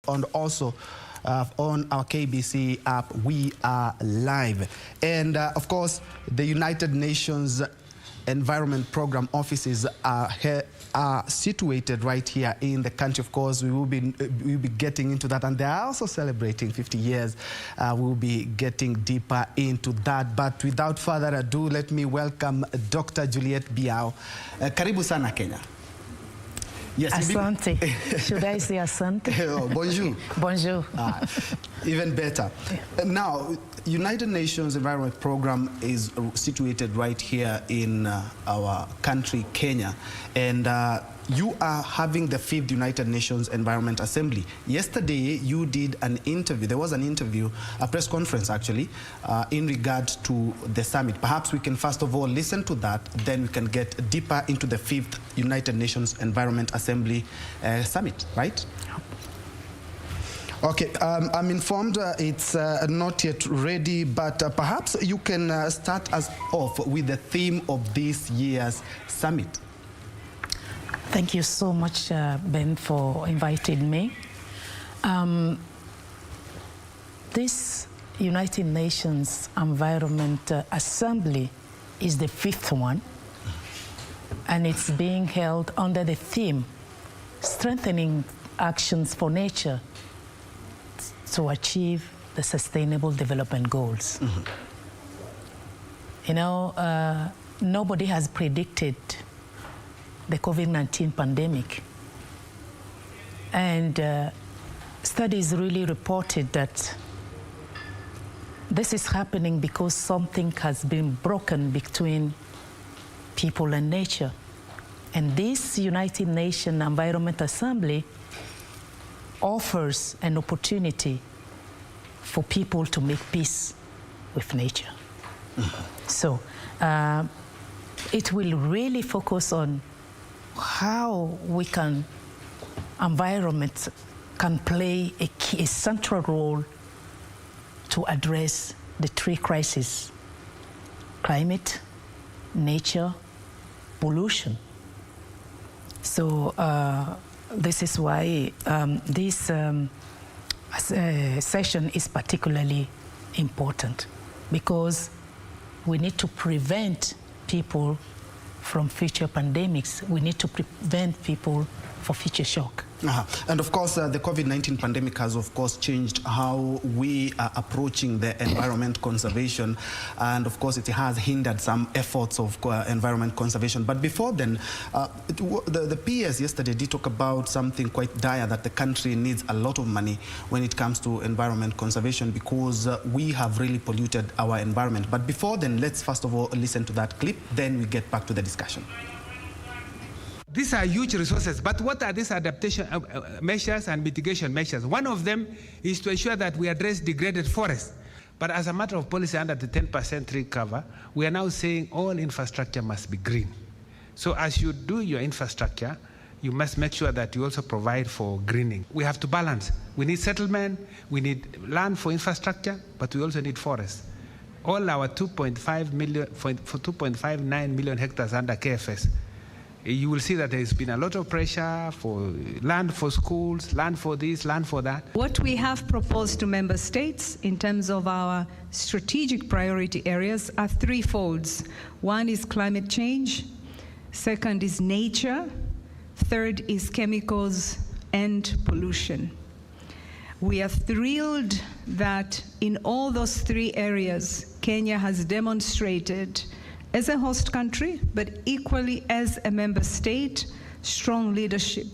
and also on our KBC app. We are live. And of course, the United Nations Environment Program offices are situated right here in the country. Of course, we'll be getting into that, and they are also celebrating 50 years. We'll be getting deeper into that. But without further ado, let me welcome Dr. Juliet Biao. Karibu sana Kenya. Yes, asante. Should I say asante? Oh, bonjour. Bonjour. Even better. Now, United Nations Environment Program is situated right here in our country, Kenya. And you are having the 5th United Nations Environment Assembly. Yesterday, you did an interview. There was an interview, a press conference actually, in regard to the summit. Perhaps we can first of all listen to that, then we can get deeper into the 5th United Nations Environment Assembly Summit, right? Okay, I'm informed it's not yet ready, but perhaps you can start us off with the theme of this year's summit. Thank you so much, Ben, for inviting me. This United Nations Environment Assembly is the 5th one, and it's being held under the theme, Strengthening Actions for Nature to Achieve the Sustainable Development Goals. Mm-hmm. You know, nobody has predicted the COVID-19 pandemic. And studies really reported that this is happening because something has been broken between people and nature. And this United Nations Environment Assembly offers an opportunity for people to make peace with nature. Mm-hmm. So it will really focus on how environment can play a central role to address the 3 crises: climate, nature, pollution. So this is why this session is particularly important, because we need to prevent people from future pandemics. We need to prevent people for future shock. And of course, the COVID-19 pandemic has, of course, changed how we are approaching the environment conservation. And of course, it has hindered some efforts of environment conservation. But before then, the PS yesterday did talk about something quite dire, that the country needs a lot of money when it comes to environment conservation, because we have really polluted our environment. But before then, let's first of all listen to that clip, then we get back to the discussion. These are huge resources, but what are these adaptation measures and mitigation measures? One of them is to ensure that we address degraded forests. But as a matter of policy under the 10% tree cover, we are now saying all infrastructure must be green. So as you do your infrastructure, you must make sure that you also provide for greening. We have to balance. We need settlement, we need land for infrastructure, but we also need forests. All our 2.59 million hectares under KFS, you will see that there's been a lot of pressure for land for schools, land for this, land for that. What we have proposed to member states in terms of our strategic priority areas are threefolds. One is climate change, second is nature, third is chemicals and pollution. We are thrilled that in all those 3 areas, Kenya has demonstrated, as a host country, but equally as a member state, strong leadership.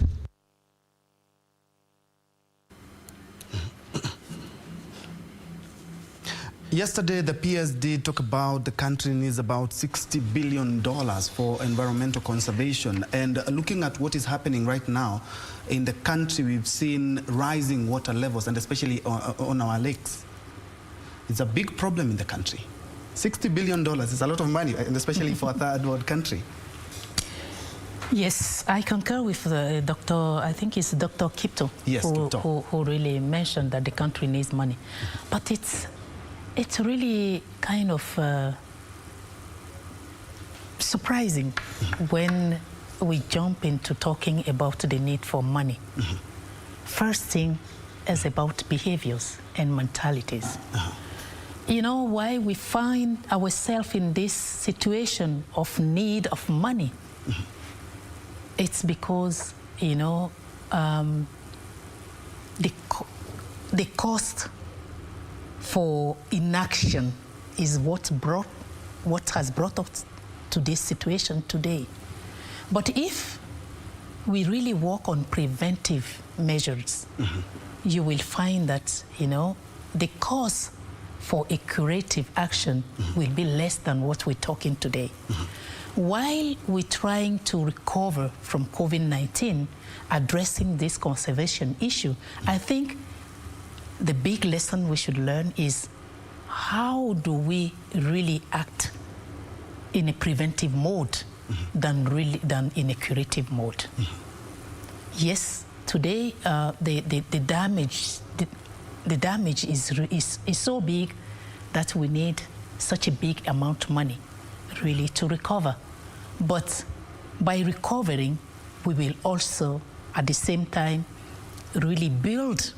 Yesterday, the PS did talk about the country needs about $60 billion for environmental conservation. And looking at what is happening right now in the country, we've seen rising water levels, and especially on our lakes. It's a big problem in the country. $60 billion is a lot of money, and especially for a third world country. Yes, I concur with the Dr. I think it's Dr. Kipto, yes, who really mentioned that the country needs money. But it's really kind of surprising when we jump into talking about the need for money. First thing, is about behaviors and mentalities. You know why we find ourselves in this situation of need of money? It's because, you know, the cost for inaction is what has brought us to this situation today. But if we really work on preventive measures, you will find that, you know, the cost for a curative action will be less than what we're talking today. While we're trying to recover from COVID-19, addressing this conservation issue, I think the big lesson we should learn is how do we really act in a preventive mode than in a curative mode. Yes, today the damage is so big that we need such a big amount of money really to recover. But by recovering, we will also at the same time really build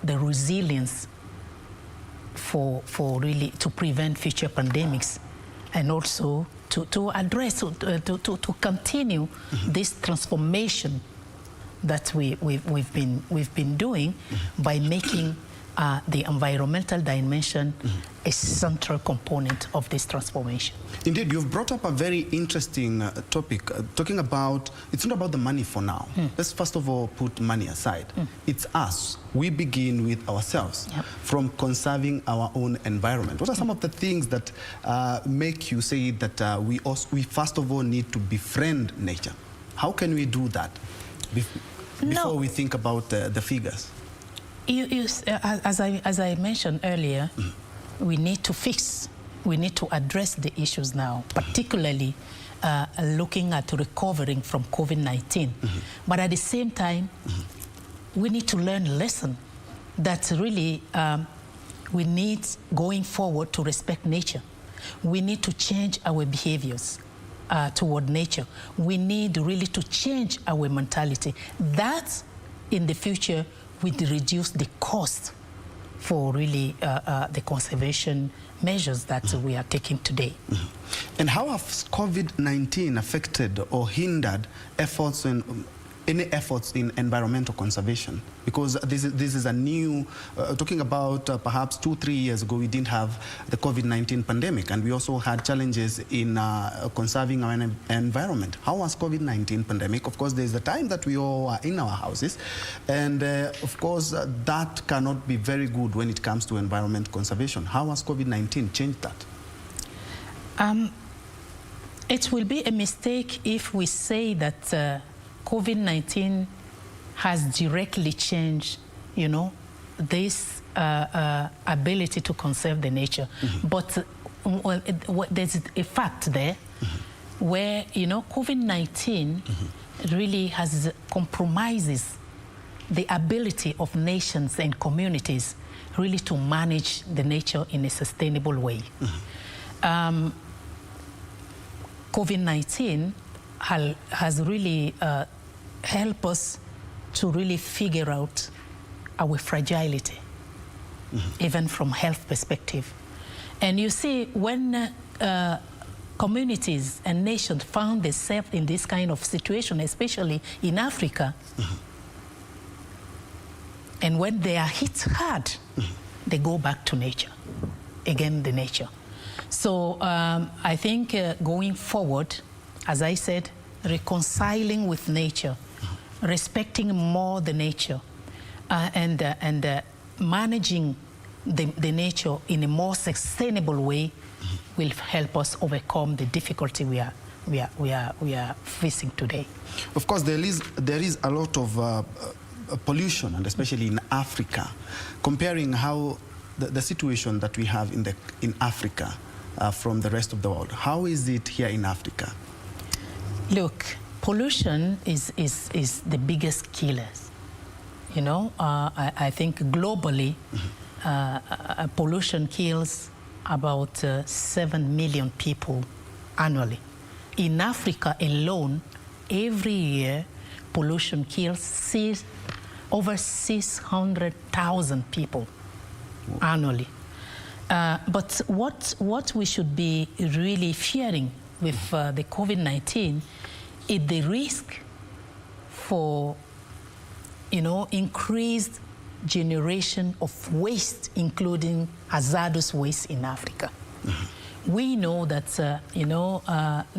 the resilience for really to prevent future pandemics, and also to address, to continue this transformation that we've been doing by making the environmental dimension a central component of this transformation. Indeed, you've brought up a very interesting topic, talking about, it's not about the money for now. Let's first of all put money aside. It's us. We begin with ourselves, from conserving our own environment. What are some of the things that make you say that we first of all need to befriend nature? How can we do that before we think about the figures? As I mentioned earlier, we need to fix, we need to address the issues now, particularly looking at recovering from COVID-19. But at the same time, we need to learn a lesson that really we need going forward to respect nature. We need to change our behaviors toward nature. We need really to change our mentality. That in the future will reduce the cost for really the conservation measures that we are taking today. And how has COVID-19 affected or hindered efforts in any efforts in environmental conservation? Because this is a new, talking about perhaps 2-3 years ago, we didn't have the COVID-19 pandemic, and we also had challenges in conserving our environment. How was COVID-19 pandemic? Of course, there's the time that we all are in our houses, and of course, that cannot be very good when it comes to environment conservation. How has COVID-19 changed that? It will be a mistake if we say that COVID-19 has directly changed, you know, this ability to conserve the nature. But there's a fact there where, you know, COVID-19 really has compromises the ability of nations and communities really to manage the nature in a sustainable way. COVID-19 has really helped us to really figure out our fragility, even from health perspective. And you see, when communities and nations found themselves in this kind of situation, especially in Africa, and when they are hit hard, they go back to nature, again, the nature. So I think going forward, as I said, reconciling with nature, respecting more the nature, and managing the nature in a more sustainable way will help us overcome the difficulty we are facing today. Of course, there is a lot of pollution, and especially in Africa. Comparing how the situation that we have in Africa from the rest of the world, how is it here in Africa? Look, pollution is the biggest killer. You know, I think globally, pollution kills about 7 million people annually. In Africa alone, every year, pollution kills over 600,000 people annually. But what we should be really fearing with the COVID-19 is the risk for, increased generation of waste, including hazardous waste in Africa. We know that, the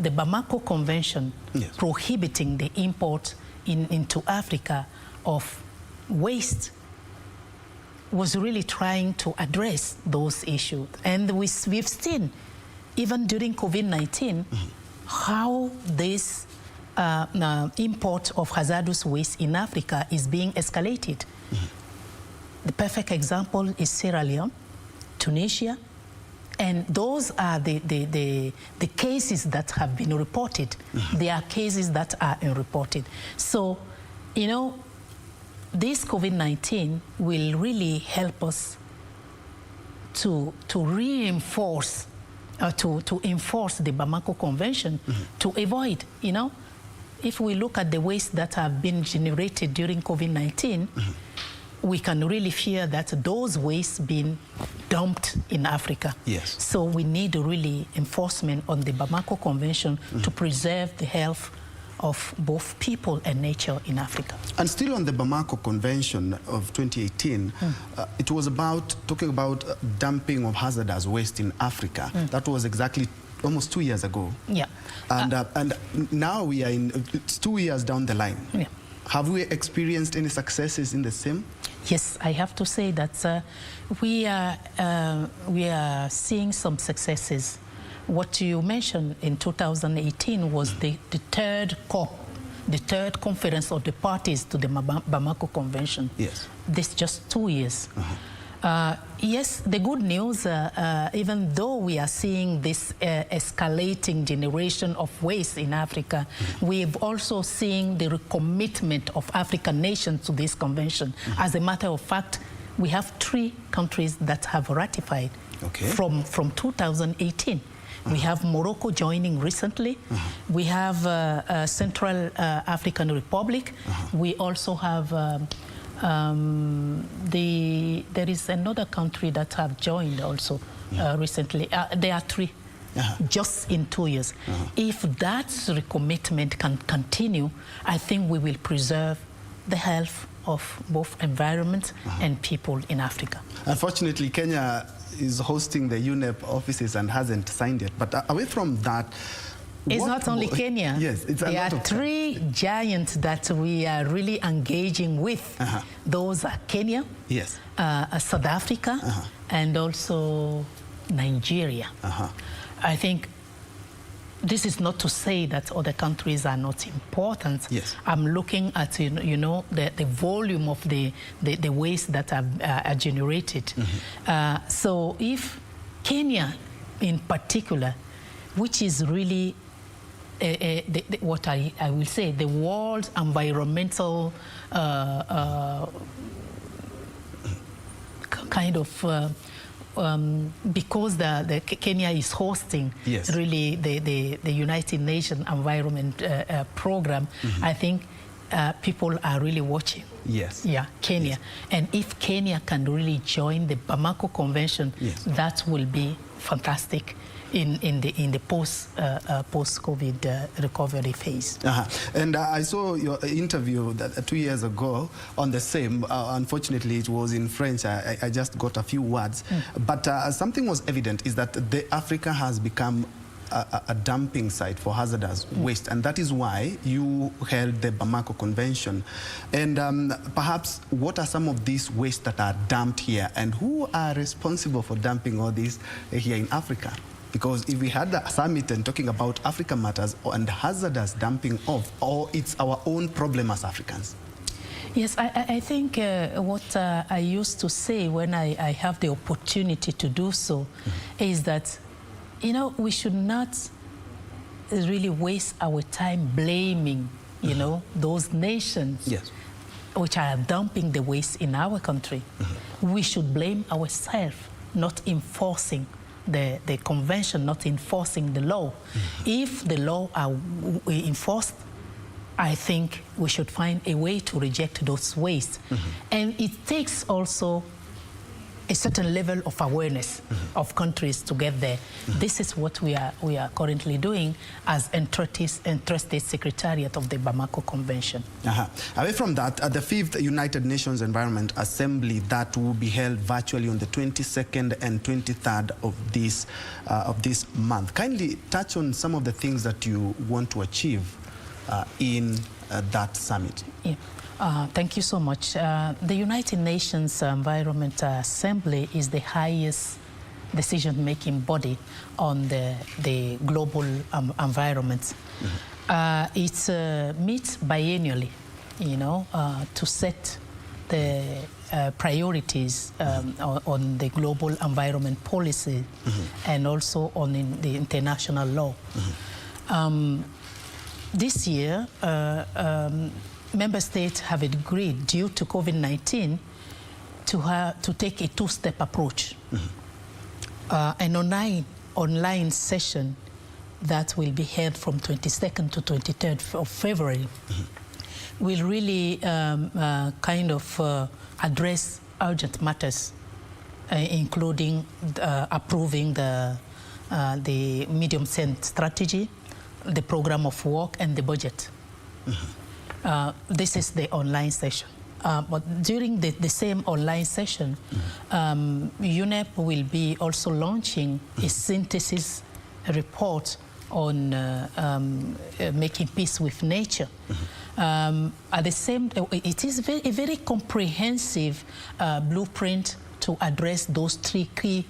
Bamako Convention prohibiting the import into Africa of waste was really trying to address those issues. And we've seen, even during COVID-19, how this import of hazardous waste in Africa is being escalated. The perfect example is Sierra Leone, Tunisia, and those are the cases that have been reported. There are cases that are unreported. So, this COVID-19 will really help us to reinforce, to enforce the Bamako Convention, to avoid, if we look at the waste that have been generated during COVID-19, we can really fear that those wastes being dumped in Africa. Yes. So we need really enforcement on the Bamako Convention to preserve the health of both people and nature in Africa. And still on the Bamako Convention of 2018, it was talking about dumping of hazardous waste in Africa. That was exactly almost 2 years ago. Yeah. And now we are it's 2 years down the line. Yeah. Have we experienced any successes in the same? Yes, I have to say that we are seeing some successes. What you mentioned in 2018 was the third COP, the third conference of the parties to the Bamako Convention. Yes. This just 2 years. Yes, the good news, even though we are seeing this escalating generation of waste in Africa, we've also seen the recommitment of African nations to this convention. As a matter of fact, we have 3 countries that have ratified from 2018. We have Morocco joining recently. We have Central African Republic. We also have there is another country that have joined also recently. There are 3 just in 2 years. If that recommitment can continue, I think we will preserve the health of both environment and people in Africa. Unfortunately, Kenya is hosting the UNEP offices and hasn't signed it. But away from that, it's not only Kenya. Yes, it's there are 3 giants that we are really engaging with. Those are Kenya, yes, South Africa, and also Nigeria. I think this is not to say that other countries are not important. Yes. I'm looking at the volume of the waste that are generated. So if Kenya in particular, which is really what I will say, the world environmental kind of, because the Kenya is hosting really the United Nations Environment Program, I think people are really watching. Yes. Yeah, Kenya. Yes. And if Kenya can really join the Bamako Convention, that will be fantastic in the post-COVID recovery phase. And I saw your interview 2 years ago on the same. Unfortunately, it was in French. I just got a few words. But something was evident is that Africa has become a dumping site for hazardous waste, and that is why you held the Bamako Convention. And perhaps what are some of these waste that are dumped here, and who are responsible for dumping all this here in Africa? Because if we had a summit and talking about African matters and hazardous dumping of, or it's our own problem as Africans. Yes, I think what I used to say when I have the opportunity to do so is that, we should not really waste our time blaming, those nations which are dumping the waste in our country. We should blame ourselves, not enforcing the convention, not enforcing the law. If the law are enforced, I think we should find a way to reject those waste. And it takes also a certain level of awareness of countries to get there. This is what we are currently doing as Entrusted Secretariat of the Bamako Convention. Away from that, the 5th United Nations Environment Assembly that will be held virtually on the 22nd and 23rd of this month. Kindly touch on some of the things that you want to achieve in that summit. Yeah. Thank you so much. The United Nations Environment Assembly is the highest decision-making body on the global environment. It meets biennially, to set the priorities on the global environment policy and also on the international law. This year, member states have agreed, due to COVID-19, to take a two-step approach. An online session that will be held from 22nd to 23rd of February will really kind of address urgent matters, including approving the medium-term strategy, the program of work, and the budget. This is the online session. But during the same online session, UNEP will be also launching a synthesis report on making peace with nature. At the same time, it is a very comprehensive blueprint to address those three key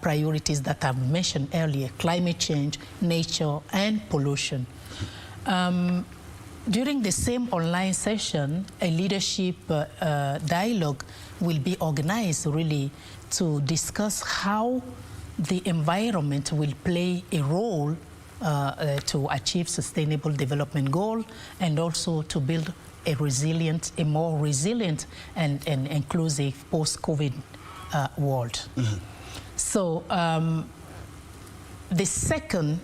priorities that I've mentioned earlier: climate change, nature, and pollution. During the same online session, a leadership dialogue will be organized really to discuss how the environment will play a role to achieve sustainable development goal and also to build a more resilient and inclusive post-COVID world. So the second,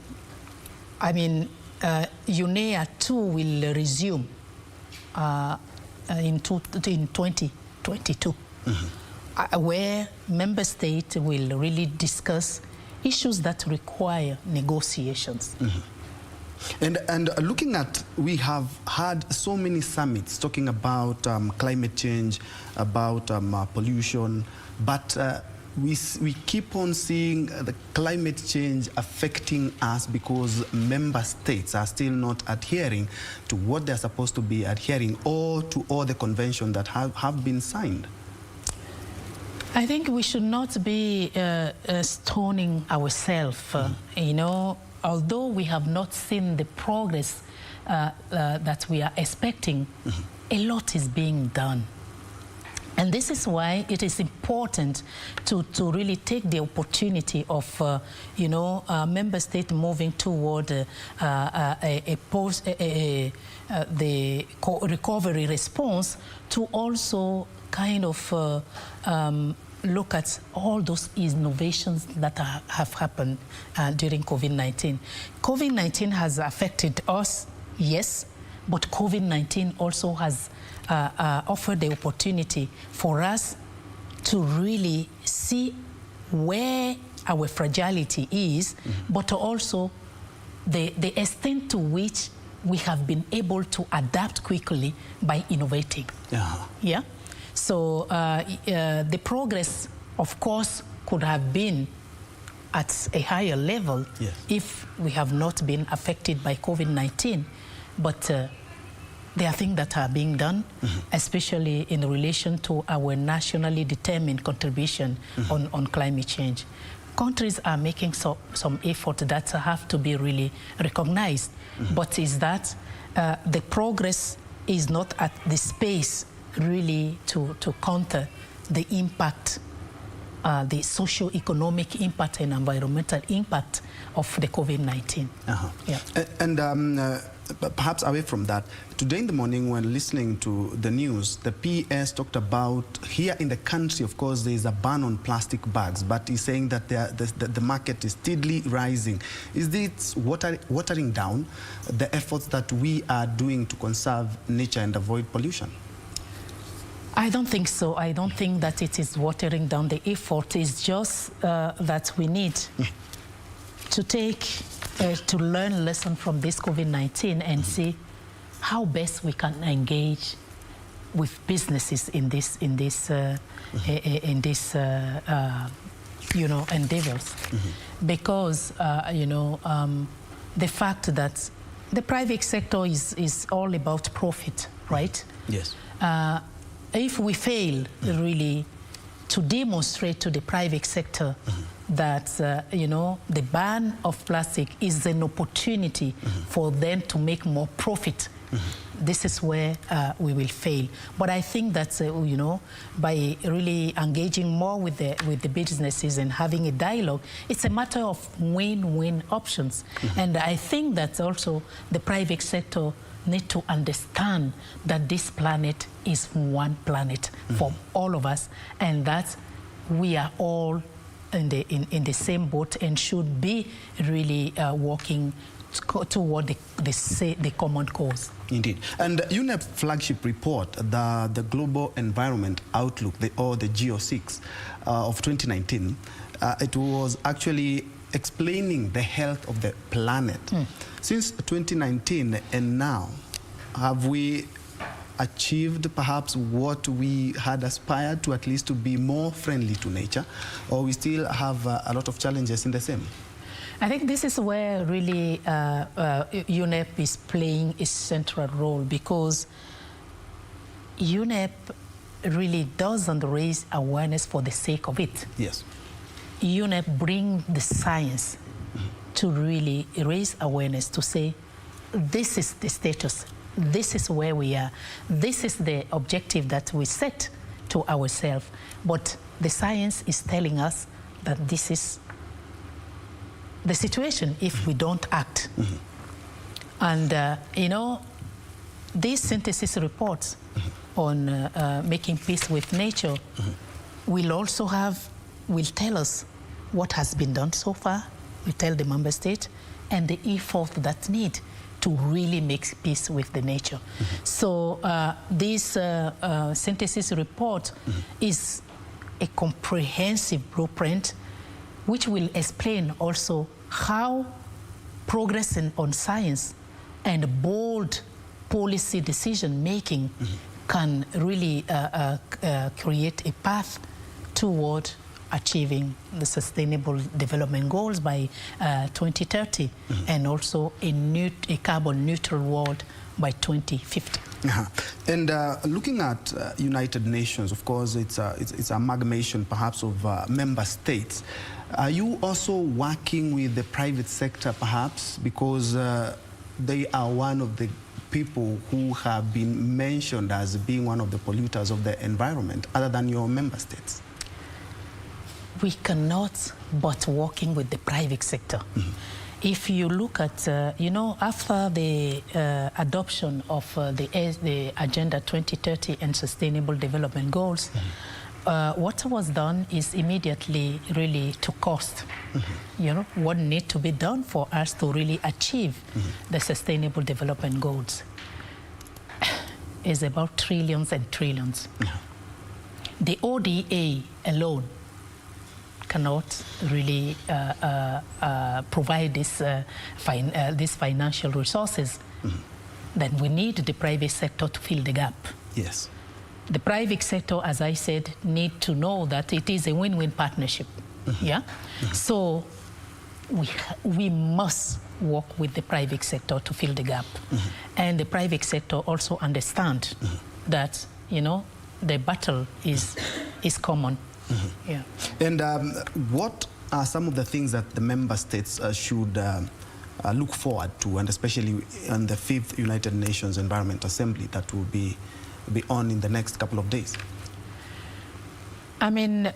UNEA 2 will resume in 2022, where member states will really discuss issues that require negotiations. And looking at, we have had so many summits talking about climate change, about pollution, but we keep on seeing the climate change affecting us because member states are still not adhering to what they're supposed to be adhering, or to all the conventions that have been signed. I think we should not be stoning ourselves. Although we have not seen the progress that we are expecting, a lot is being done. And this is why it is important to really take the opportunity of, member state moving toward the recovery response to also kind of look at all those innovations that have happened during COVID-19. COVID-19 has affected us, yes, but COVID-19 also has offered the opportunity for us to really see where our fragility is, but also the extent to which we have been able to adapt quickly by innovating. Yeah? So the progress, of course, could have been at a higher level if we have not been affected by COVID-19. But there are things that are being done, especially in relation to our nationally determined contribution on climate change. Countries are making some effort that have to be really recognized. But is that the progress is not at the space really to counter the impact, the socio-economic impact and environmental impact of the COVID-19. And but perhaps away from that, today in the morning when listening to the news, the PS talked about here in the country, of course, there is a ban on plastic bags, but he's saying that the market is steadily rising. Is this watering down the efforts that we are doing to conserve nature and avoid pollution? I don't think so. I don't think that it is watering down the effort. It's just that we need to to learn a lesson from this COVID-19 and see how best we can engage with businesses in this endeavors, because the fact that the private sector is all about profit, right? Yes. If we fail really to demonstrate to the private sector that the ban of plastic is an opportunity for them to make more profit, this is where we will fail. But I think that by really engaging more with the businesses and having a dialogue, it's a matter of win-win options. And I think that also the private sector need to understand that this planet is one planet for all of us, and that we are all in the same boat and should be really working toward the common cause. Indeed. And UNEP flagship report, the Global Environment Outlook, or the GEO6 of 2019, it was actually explaining the health of the planet. Since 2019 and now, have we achieved perhaps what we had aspired to, at least to be more friendly to nature, or we still have a lot of challenges in the same? I think this is where really UNEP is playing a central role, because UNEP really doesn't raise awareness for the sake of it. Yes. UNEP brings the science to really raise awareness, to say, this is the status, this is where we are, this is the objective that we set to ourselves. But the science is telling us that this is the situation if we don't act. And, these synthesis reports on making peace with nature will tell us what has been done so far, will tell the member state, and the effort that need to really make peace with the nature. So this synthesis report is a comprehensive blueprint which will explain also how progress on science and bold policy decision-making can really create a path toward achieving the Sustainable Development Goals by 2030, and also a carbon neutral world by 2050. And looking at United Nations, of course, it's an amalgamation perhaps of member states. Are you also working with the private sector perhaps, because they are one of the people who have been mentioned as being one of the polluters of the environment, other than your member states? We cannot but working with the private sector. If you look at, after the adoption of the Agenda 2030 and Sustainable Development Goals, what was done is immediately really to cost. What needs to be done for us to really achieve the Sustainable Development Goals is about trillions and trillions. The ODA alone cannot really provide these financial resources. Then we need the private sector to fill the gap. Yes. The private sector, as I said, need to know that it is a win-win partnership. Yeah. So we must work with the private sector to fill the gap, and the private sector also understand that the battle is common. Yeah. And what are some of the things that the member states should look forward to, and especially on the 5th United Nations Environment Assembly that will be on in the next couple of days? I mean,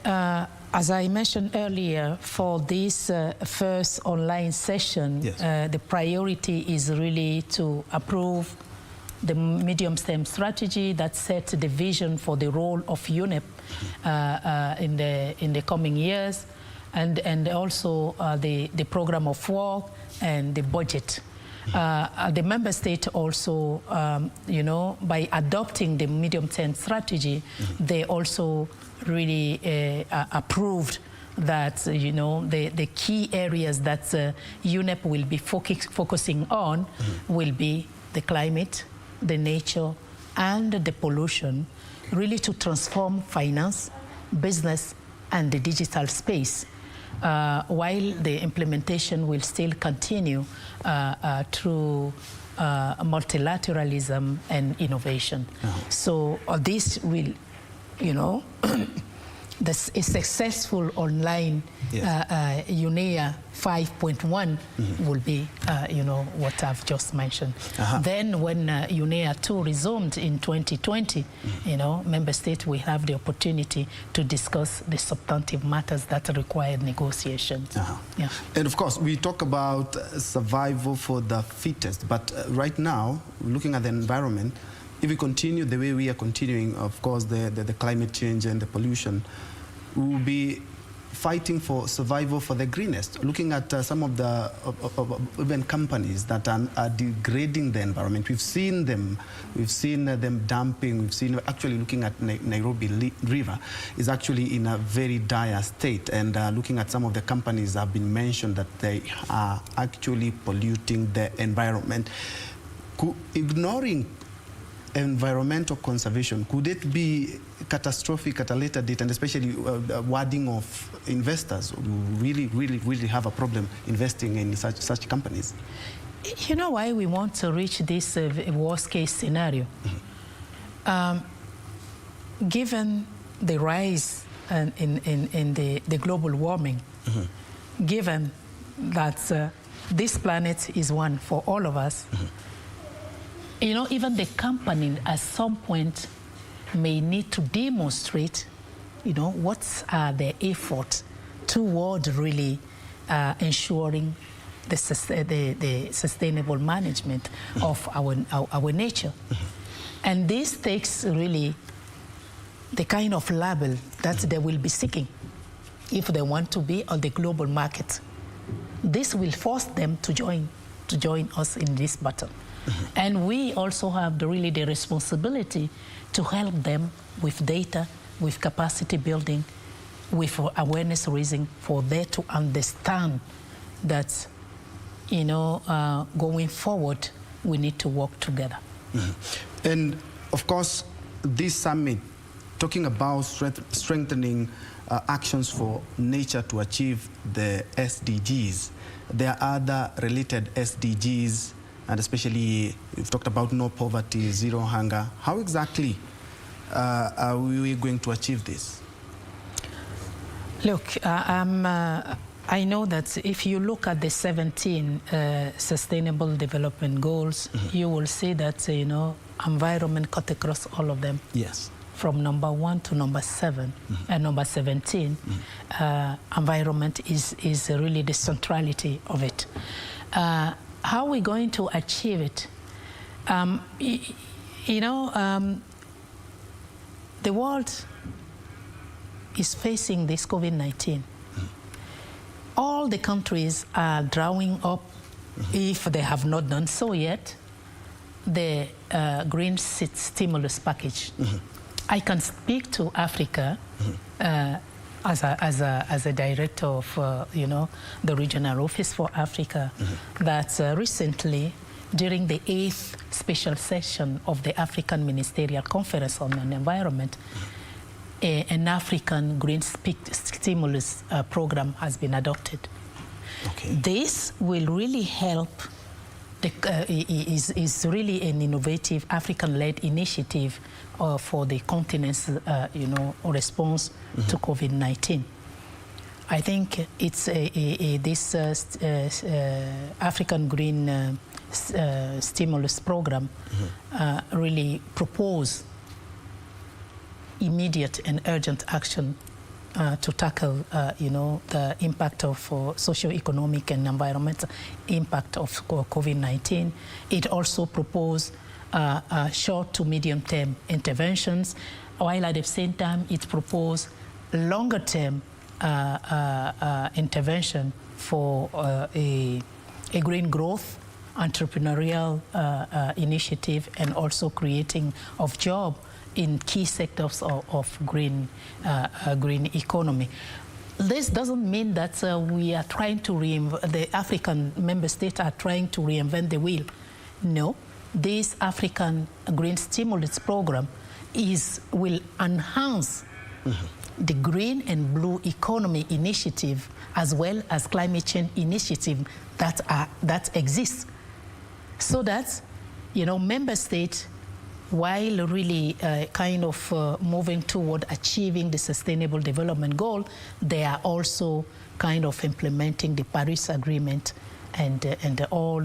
As I mentioned earlier, for this first online session, Yes. The priority is really to approve the medium-term strategy that sets the vision for the role of UNEP in the coming years, and also the program of work and the budget. The member state also, by adopting the medium-term strategy, they also really approved that, the key areas that UNEP will be focusing on will be the climate, the nature, and the pollution, really to transform finance, business, and the digital space, while the implementation will still continue through multilateralism and innovation. So this will, a successful online UNEA 5.1 will be, what I've just mentioned. Then when UNEA 2 resumed in 2020, member states will have the opportunity to discuss the substantive matters that require negotiations. And of course, we talk about survival for the fittest, but right now, looking at the environment, if we continue the way we are continuing, of course, the climate change and the pollution, we will be fighting for survival for the greenest. Looking at some of the even companies that are degrading the environment, we've seen them dumping. We've seen, actually looking at Nairobi River is actually in a very dire state. And looking at some of the companies have been mentioned that they are actually polluting the environment. Ignoring environmental conservation, could it be catastrophic at a later date, and especially wording of investors who really have a problem investing in such companies? You know why we want to reach this worst case scenario? Given the rise in the global warming, given that this planet is one for all of us, even the company at some point may need to demonstrate, what are their efforts toward really ensuring the sustainable management of our nature. And this takes really the kind of label that they will be seeking if they want to be on the global market. This will force them to join us in this battle. And we also have the responsibility to help them with data, with capacity building, with awareness raising, for them to understand that, going forward, we need to work together. And of course, this summit, talking about strengthening actions for nature to achieve the SDGs, there are other related SDGs, and especially we've talked about no poverty, zero hunger. How exactly are we going to achieve this? Look, I know that if you look at the 17 Sustainable Development Goals, you will see that, environment cut across all of them. Yes. From number 1 to number 7 and number 17, environment is really the centrality of it. How are we going to achieve it? The world is facing this COVID-19. All the countries are drawing up, if they have not done so yet, the green stimulus package. I can speak to Africa as a director of the regional office for Africa, that recently, during the 8th special session of the African Ministerial Conference on the Environment, an African green stimulus program has been adopted. Okay. This will really help. Is really an innovative African-led initiative for the continent's, response to COVID-19. I think it's this African Green Stimulus Program really propose immediate and urgent action tackle, the impact of socio-economic and environmental impact of COVID-19. It also proposed short to medium-term interventions, while at the same time it proposed longer-term intervention for a green growth, entrepreneurial initiative, and also creating of job in key sectors of green economy. This doesn't mean that we are trying to the African member states are trying to reinvent the wheel. No, this African Green Stimulus Program will enhance the green and blue economy initiative as well as climate change initiative that exists, so that member states, while really moving toward achieving the Sustainable Development Goal, they are also kind of implementing the Paris Agreement and all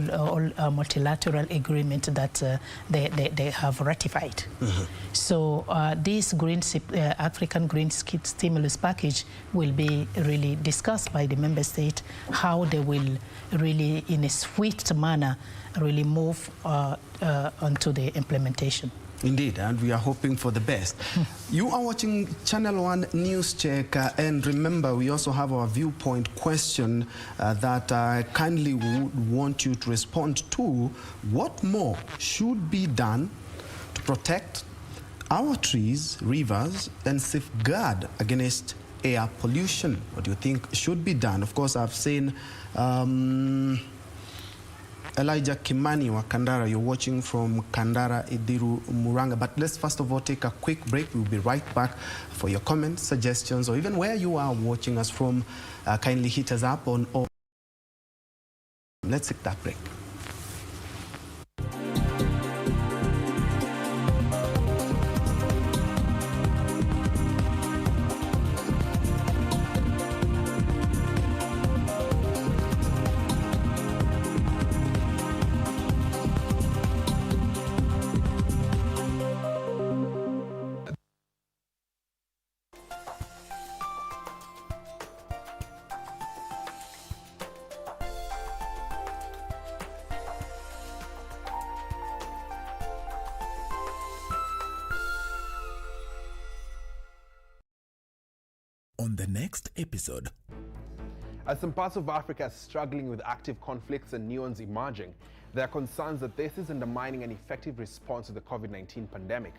multilateral agreement that they have ratified. So this African Green Stimulus Package will be really discussed by the member state, how they will really, in a swift manner, really move onto the implementation. Indeed, and we are hoping for the best. You are watching Channel 1 News Check, and remember, we also have our viewpoint question that I kindly would want you to respond to. What more should be done to protect our trees, rivers, and safeguard against air pollution? What do you think should be done? Of course, I've seen Elijah Kimani wa Kandara, you're watching from Kandara, Idiru, Muranga. But let's first of all take a quick break. We'll be right back for your comments, suggestions, or even where you are watching us from. Kindly hit us up on all. Let's take that break. On the next episode. As some parts of Africa are struggling with active conflicts and new ones emerging, there are concerns that this is undermining an effective response to the COVID-19 pandemic.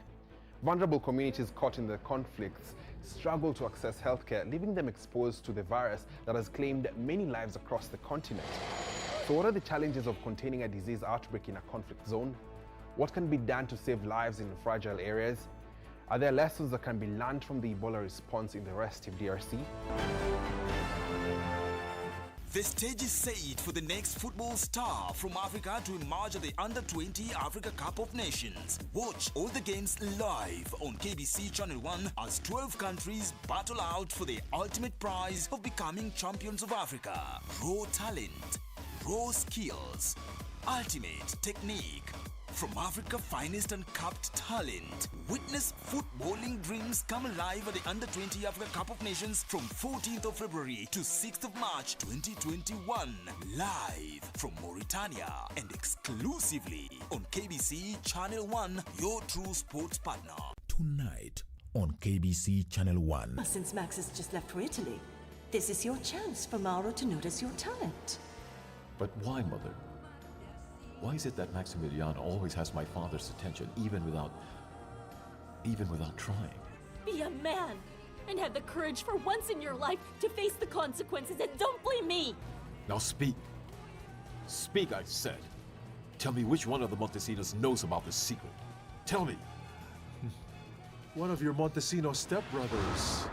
Vulnerable communities caught in the conflicts struggle to access healthcare, leaving them exposed to the virus that has claimed many lives across the continent. So what are the challenges of containing a disease outbreak in a conflict zone? What can be done to save lives in fragile areas? Are there lessons that can be learned from the Ebola response in the restive DRC? The stage is set for the next football star from Africa to emerge at the Under-20 Africa Cup of Nations. Watch all the games live on KBC Channel 1 as 12 countries battle out for the ultimate prize of becoming champions of Africa. Raw talent, raw skills, ultimate technique. From Africa's finest uncapped talent, witness footballing dreams come alive at the Under-20 Africa Cup of Nations from 14th of February to 6th of March 2021. Live from Mauritania and exclusively on KBC Channel 1, your true sports partner. Tonight on KBC Channel 1. Since Max has just left for Italy, this is your chance for Mauro to notice your talent. But why, Mother? Why is it that Maximiliano always has my father's attention, even without trying? Be a man and have the courage for once in your life to face the consequences, and don't blame me. Now speak. Speak, I said. Tell me which one of the Montesinos knows about this secret. Tell me. One of your Montesino stepbrothers.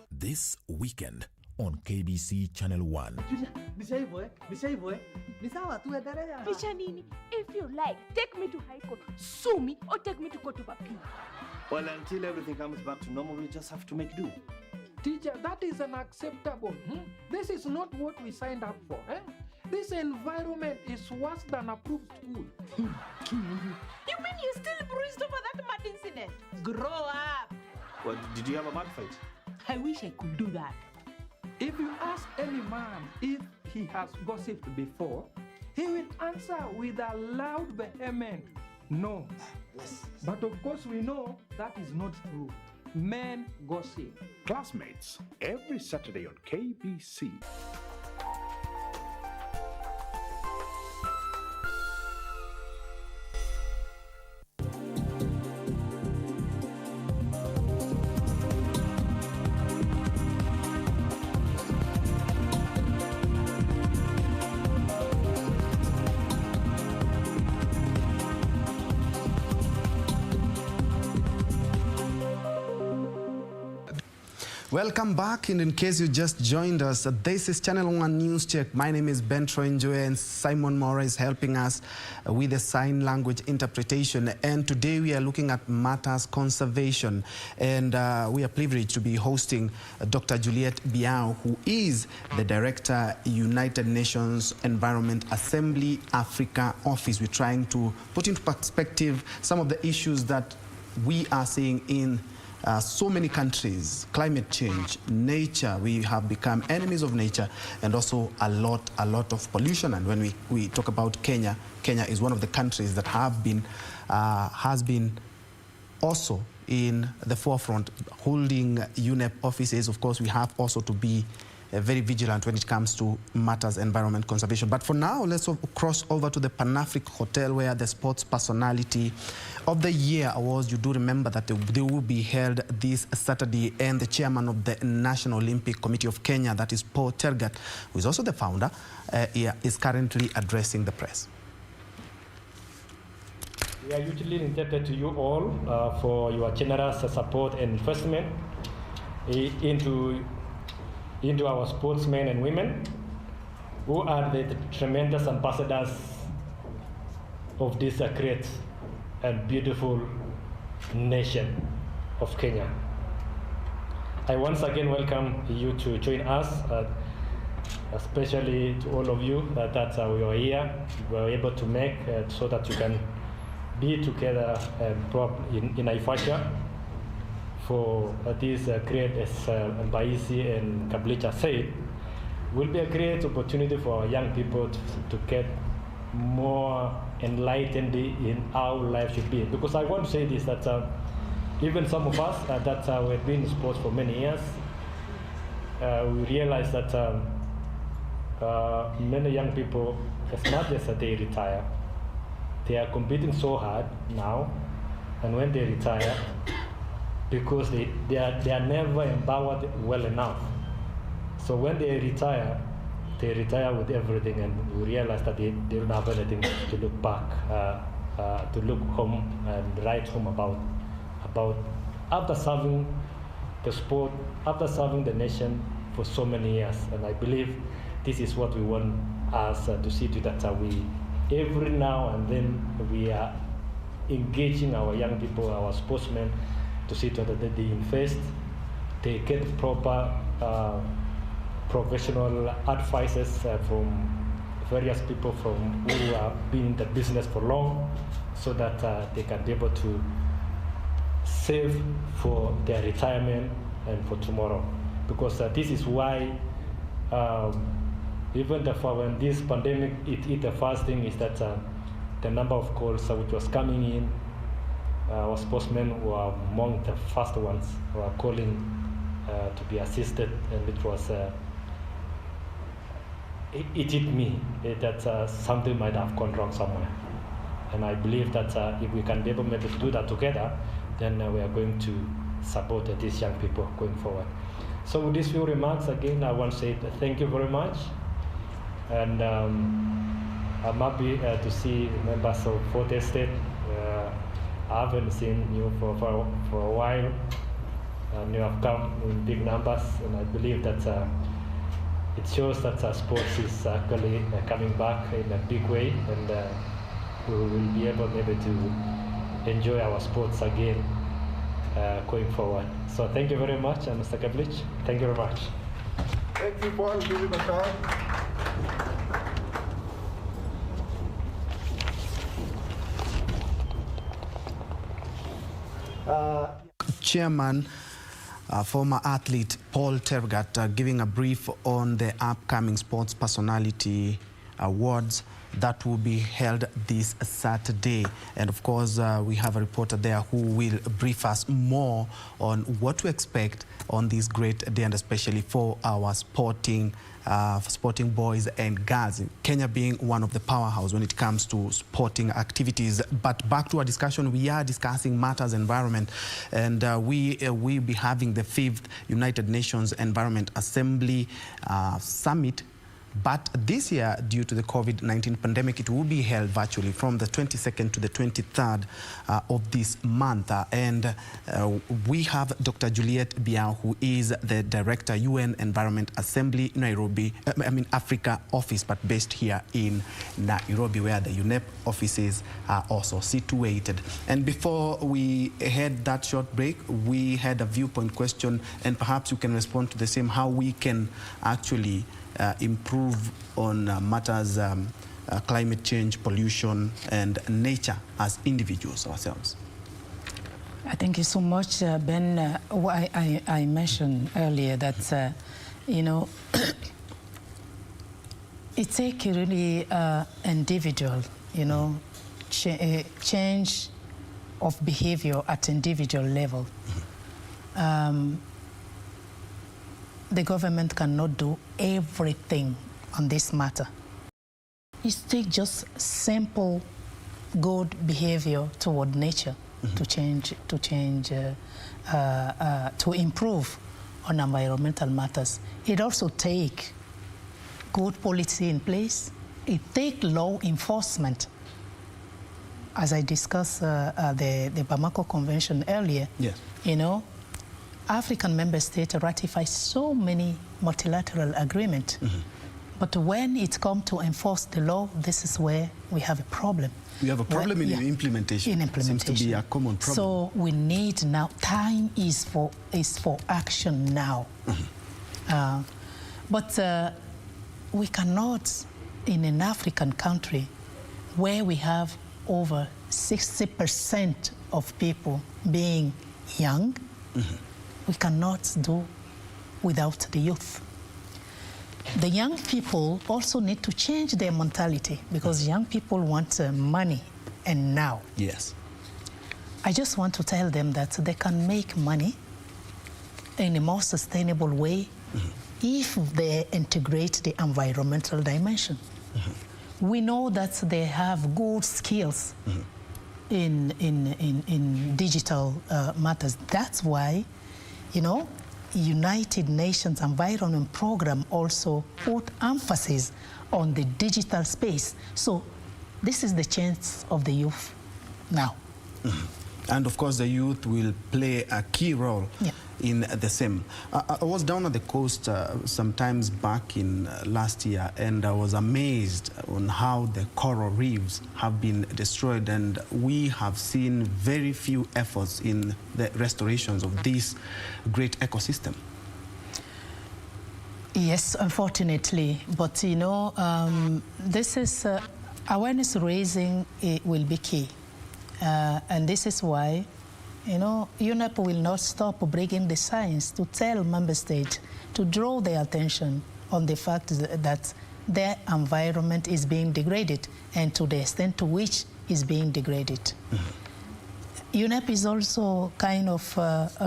This weekend on KBC Channel 1. Fisha nini? If you like, take me to high court, sue me, or take me to court of appeal. Well, until everything comes back to normal, we just have to make do. Teacher, that is unacceptable. This is not what we signed up for. This environment is worse than approved school. You mean you're still bruised over that mad incident? Grow up. What, did you have a mud fight? I wish I could do that. If you ask any man if he has gossiped before, he will answer with a loud, vehement no. Yes. But of course, we know that is not true. Men gossip. Classmates, every Saturday on KBC. Welcome back, and in case you just joined us, this is Channel 1 News Check. My name is Ben Troy Njue, and Simon Mora is helping us with the sign language interpretation. And today we are looking at matters conservation, and we are privileged to be hosting Dr. Juliet Biao, who is the Director, United Nations Environment Assembly Africa Office. We're trying to put into perspective some of the issues that we are seeing in so many countries. Climate change, nature, we have become enemies of nature, and also a lot of pollution. And when we talk about Kenya, Kenya is one of the countries that has been also in the forefront, holding UNEP offices. Of course, we have also to be very vigilant when it comes to matters environment conservation. But for now, let's cross over to the Pan-Afric Hotel, where the Sports Personality of the Year Awards, you do remember that they will be held this Saturday, and the chairman of the National Olympic Committee of Kenya, that is Paul Tergat, who is also the founder, is currently addressing the press. We are hugely indebted to you all for your generous support and investment into our sportsmen and women, who are the tremendous ambassadors of this great and beautiful nation of Kenya. I once again welcome you to join us, especially to all of you that we are here, we are able to make so that you can be together in Naivasha for this great, as Mbaisi and Kablicha said, will be a great opportunity for our young people to get more enlightened in how life should be. Because I want to say this, that even some of us that we've been in sports for many years, we realize that many young people, as much as they retire, they are competing so hard now, and when they retire, because they are never empowered well enough. So when they retire with everything, and we realize that they don't have anything to look back, to look home and write home about after serving the sport, after serving the nation for so many years. And I believe this is what we want us to see to that we, every now and then, we are engaging our young people, our sportsmen, to see to that they invest, they get proper professional advices from various people who have been in the business for long, so that they can be able to save for their retirement and for tomorrow. Because this is why even when this pandemic hit, the first thing is that the number of calls which was coming in, our sportsmen were among the first ones who are calling to be assisted, and it was it hit me that something might have gone wrong somewhere. And I believe that if we can be able maybe to do that together, then we are going to support these young people going forward. So with these few remarks, again, I want to say thank you very much. And I'm happy to see members of Fort Estate. I haven't seen you for a while, and you have come in big numbers, and I believe that it shows that sports is actually coming back in a big way, and we will be able maybe to enjoy our sports again going forward. So thank you very much, Mr. Kablich. Thank you very much. Thank you, Paul. Give it a time. Chairman former athlete Paul Tergat giving a brief on the upcoming Sports Personality Awards that will be held this Saturday. And of course, we have a reporter there who will brief us more on what to expect on this great day, and especially for our sporting boys and girls, Kenya being one of the powerhouse when it comes to sporting activities. But back to our discussion, we are discussing matters environment, and we will be having the 5th United Nations Environment Assembly Summit. But this year, due to the COVID-19 pandemic, it will be held virtually from the 22nd to the 23rd of this month. And we have Dr. Juliet Biao, who is the Director, UN Environment Assembly, Nairobi, Africa office, but based here in Nairobi, where the UNEP offices are also situated. And before we had that short break, we had a viewpoint question, and perhaps you can respond to the same, how we can actually improve on matters climate change, pollution, and nature as individuals ourselves. Thank you so much, Ben. I mentioned earlier that, you know, it takes really individual, you know, change of behavior at individual level. The government cannot do everything on this matter. It takes just simple, good behavior toward nature to improve on environmental matters. It also takes good policy in place. It takes law enforcement. As I discussed the Bamako Convention earlier, yes. You know, African member states ratify so many multilateral agreements, but when it comes to enforce the law, this is where we have a problem. We have a problem in implementation. In implementation. Seems to be a common problem. So we need now, time is for action now. But we cannot, in an African country where we have over 60% of people being young, we cannot do without the youth. The young people also need to change their mentality, because young people want money and now. Yes. I just want to tell them that they can make money in a more sustainable way if they integrate the environmental dimension. We know that they have good skills in digital matters. That's why, you know, United Nations Environment Program also put emphasis on the digital space. So this is the chance of the youth now. And of course, the youth will play a key role in the same. I was down at the coast sometimes back in last year, and I was amazed on how the coral reefs have been destroyed, and we have seen very few efforts in the restorations of this great ecosystem. Yes, unfortunately, but you know, this is awareness raising will be key. And this is why, you know, UNEP will not stop bringing the science to tell member states to draw their attention on the fact that their environment is being degraded, and to the extent to which is being degraded. UNEP is also kind of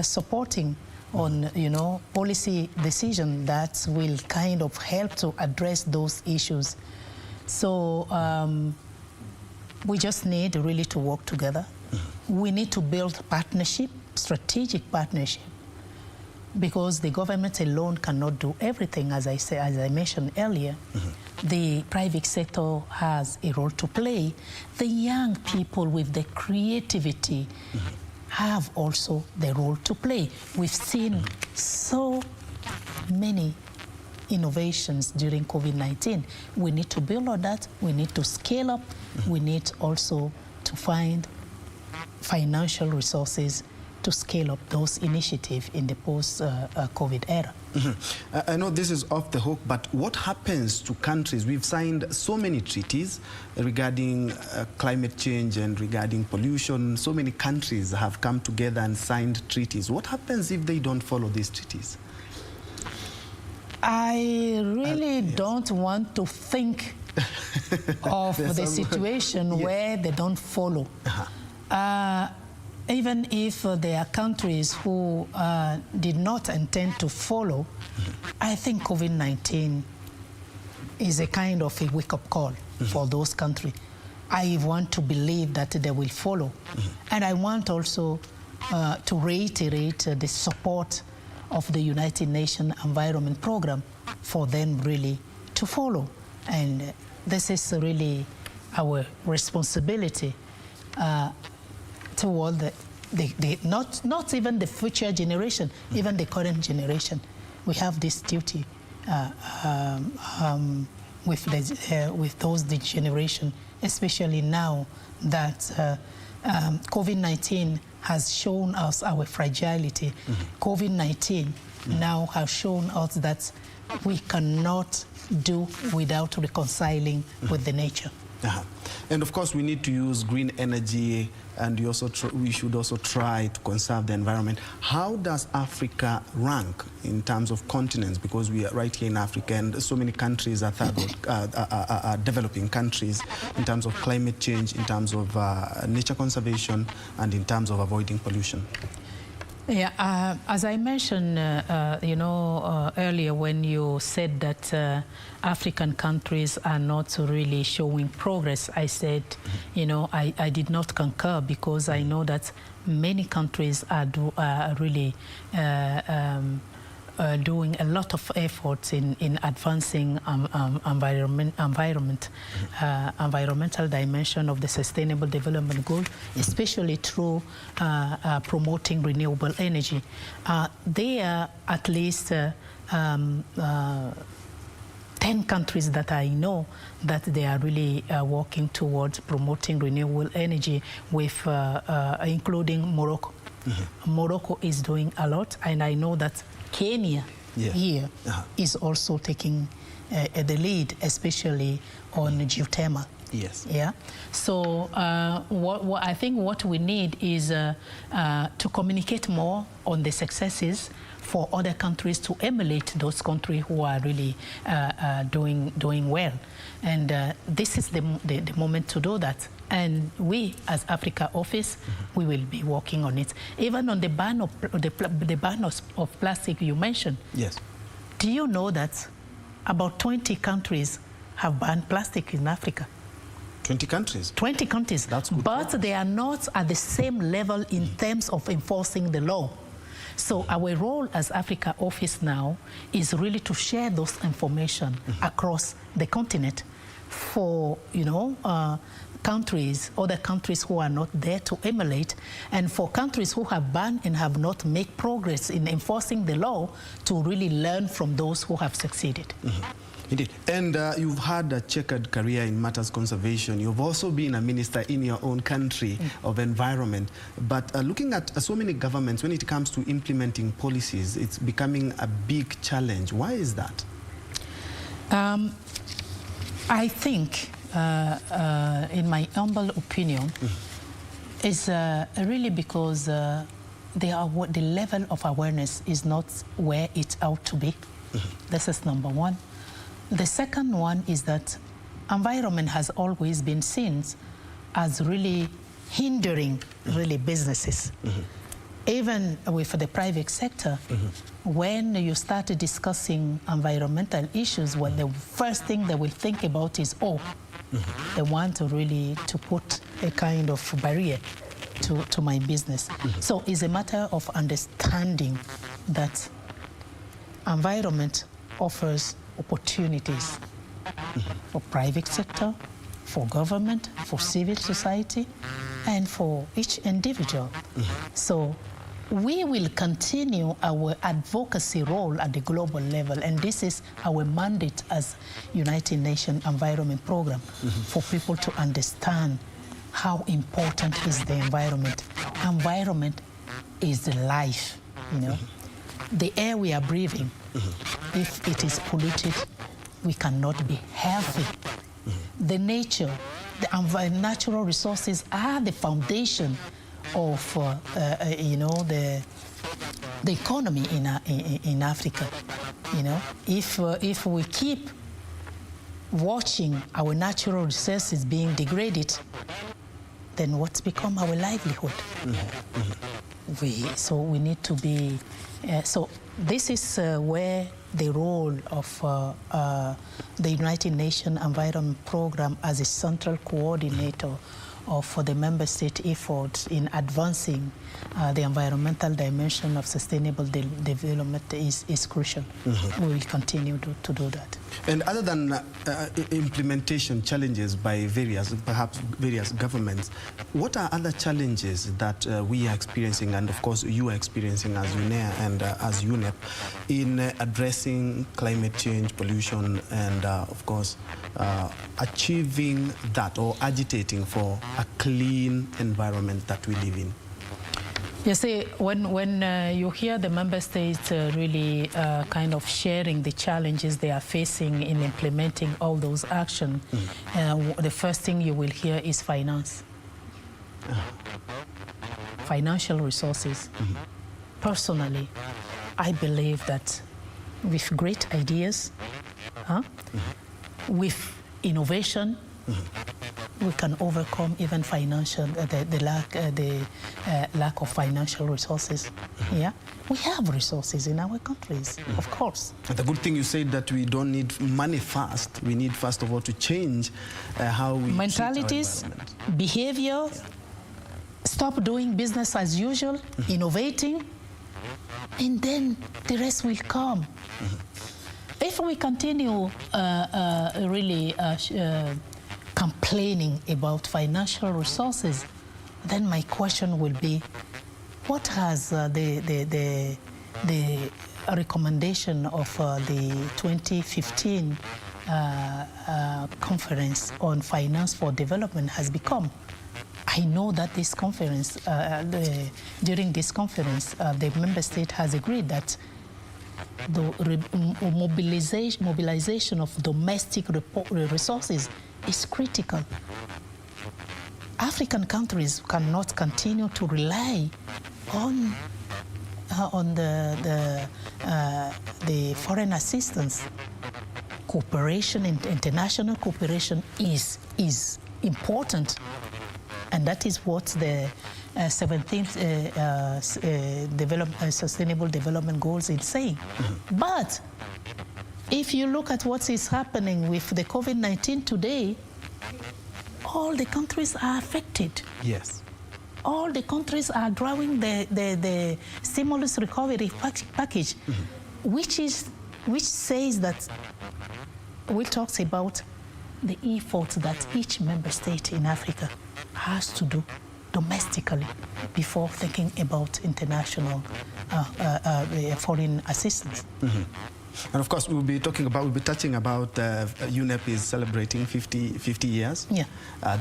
supporting on, you know, policy decision that will kind of help to address those issues. So we just need really to work together. We need to build partnership, strategic partnership, because the government alone cannot do everything, as I mentioned earlier. The private sector has a role to play. The young people with the creativity have also the role to play. We've seen so many innovations during COVID-19. We need to build on that. We need to scale up. We need also to find financial resources to scale up those initiatives in the post-COVID era. I know this is off the hook, but what happens to countries? We've signed so many treaties regarding climate change and regarding pollution. So many countries have come together and signed treaties. What happens if they don't follow these treaties? I really don't want to think of the situation where they don't follow. Even if there are countries who did not intend to follow, I think COVID-19 is a kind of a wake-up call for those countries. I want to believe that they will follow. And I want also to reiterate the support of the United Nations Environment Program for them really to follow. And this is really our responsibility toward not even the future generation, even the current generation. We have this duty with those generation, especially now that COVID-19 has shown us our fragility. COVID-19 now has shown us that we cannot do without reconciling with the nature. And of course, we need to use green energy, and we should also try to conserve the environment. How does Africa rank in terms of continents? Because we are right here in Africa, and so many countries are developing countries in terms of climate change, in terms of nature conservation, and in terms of avoiding pollution. Yeah, as I mentioned, earlier when you said that African countries are not really showing progress, I said, I did not concur, because I know that many countries are really doing a lot of efforts in advancing environmental dimension of the Sustainable Development Goal, especially through promoting renewable energy. There are at least 10 countries that I know that they are really working towards promoting renewable energy, with including Morocco. Morocco is doing a lot, and I know that Kenya here is also taking the lead, especially on geothermal. Yes. Yeah. So I think what we need is to communicate more on the successes for other countries to emulate those countries who are really doing well. And this is the moment to do that. And we, as Africa Office, we will be working on it. Even on the ban of of plastic you mentioned. Yes. Do you know that about 20 countries have banned plastic in Africa? 20 countries? 20 countries. That's good. But they are not at the same level in terms of enforcing the law. So our role as Africa Office now is really to share those information across the continent for, other countries who are not there to emulate, and for countries who have banned and have not made progress in enforcing the law to really learn from those who have succeeded. Indeed. And you've had a checkered career in matters conservation. You've also been a minister in your own country of environment. But looking at so many governments, when it comes to implementing policies, it's becoming a big challenge. Why is that? I think, in my humble opinion, is really because the level of awareness is not where it ought to be. This is number one. The second one is that environment has always been seen as really hindering businesses. Even with the private sector, when you start discussing environmental issues, well, the first thing they will think about is, they want to really put a kind of barrier to my business. So it's a matter of understanding that environment offers opportunities for private sector, for government, for civil society, and for each individual. So we will continue our advocacy role at the global level, and this is our mandate as United Nations Environment Program, for people to understand how important is the environment. Environment is life, you know. The air we are breathing, if it is polluted, we cannot be healthy. The nature, the natural resources are the foundation of, you know, the economy in Africa. You know, if we keep watching our natural resources being degraded, then what's become our livelihood? So we need to be. So this is where the role of the United Nations Environment Programme as a central coordinator for the member state efforts in advancing the environmental dimension of sustainable development is crucial. We will continue to do that. And other than implementation challenges by perhaps various governments, what are other challenges that we are experiencing, and of course you are experiencing as UNEA and as UNEP, in addressing climate change, pollution, and of course achieving that, or agitating for a clean environment that we live in? You see, when you hear the member states really kind of sharing the challenges they are facing in implementing all those actions, the first thing you will hear is finance. Financial resources. Personally, I believe that with great ideas, with innovation, we can overcome even financial the lack of financial resources. Yeah, we have resources in our countries, of course. And the good thing you said that we don't need money first. We need first of all to change how we mentalities, behavior. Stop doing business as usual, innovating, and then the rest will come. If we continue really complaining about financial resources, then my question will be, what has the recommendation of the 2015 conference on finance for development has become? I know that this conference, during this conference, the member state has agreed that the mobilization of domestic resources is critical. African countries cannot continue to rely on the foreign assistance. Cooperation, international cooperation is important, and that is what the 17th Sustainable Development Goals is saying. But if you look at what is happening with the COVID-19 today, all the countries are affected. Yes. All the countries are drawing the stimulus recovery package, which says that, we talks about the efforts that each member state in Africa has to do domestically before thinking about international foreign assistance. And of course, we'll be touching about UNEP is celebrating 50 years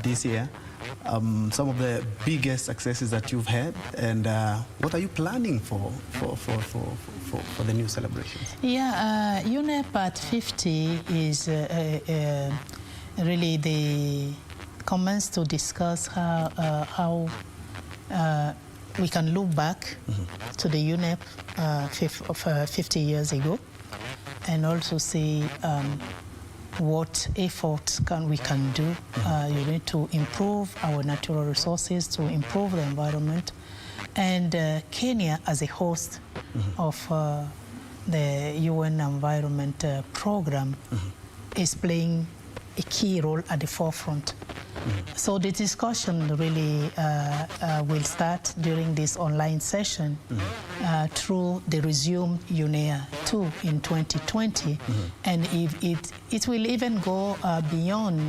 this year. Some of the biggest successes that you've had, and what are you planning for the new celebrations? Yeah, UNEP at 50 is really the comments to discuss how we can look back to the UNEP 50 years ago, and also see what efforts we can do. You need to improve our natural resources, to improve the environment. And Kenya, as a host of the UN Environment Program, is playing a key role at the forefront. So the discussion really will start during this online session through the resumed UNEA 2 in 2020, and if it will even go beyond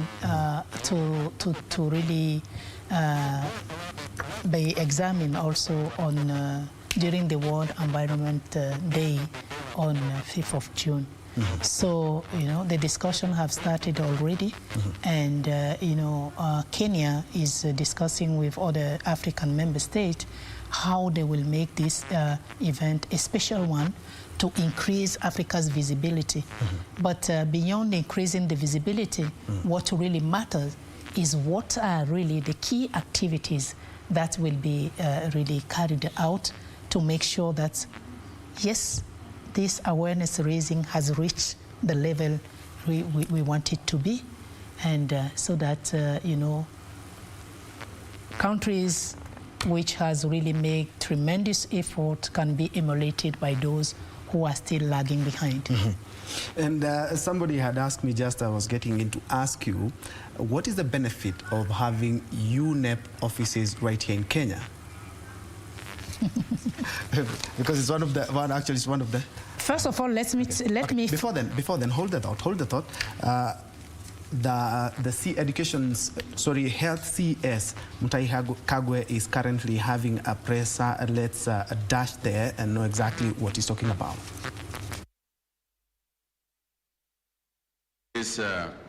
to really be examined also on during the World Environment Day on 5th of June. So, you know, the discussion have started already, and, you know, Kenya is discussing with other African member states how they will make this event a special one to increase Africa's visibility. But beyond increasing the visibility, what really matters is what are really the key activities that will be really carried out to make sure that, yes, this awareness raising has reached the level we want it to be, and so that, you know, countries which has really made tremendous effort can be emulated by those who are still lagging behind. And somebody had asked me just, I was getting in to ask you, what is the benefit of having UNEP offices right here in Kenya? Because it's one of the, First of all, let me. Before then, hold the thought. The Health CS Mutahi Kagwe is currently having a presser. Let's dash there and know exactly what he's talking about. This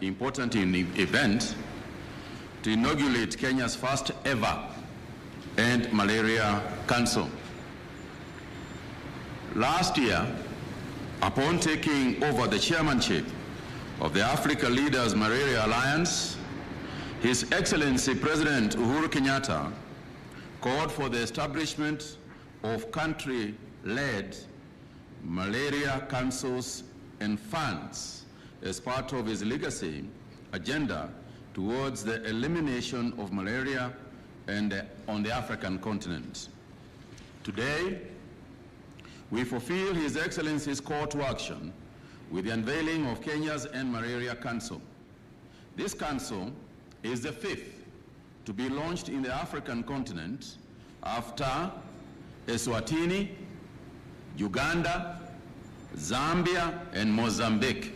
important event to inaugurate Kenya's first ever End Malaria Council. Last year, upon taking over the chairmanship of the Africa Leaders Malaria Alliance, His Excellency President Uhuru Kenyatta called for the establishment of country-led malaria councils and funds as part of his legacy agenda towards the elimination of malaria on the African continent. Today, we fulfill His Excellency's call to action with the unveiling of Kenya's End Malaria Council. This council is the fifth to be launched in the African continent after Eswatini, Uganda, Zambia, and Mozambique.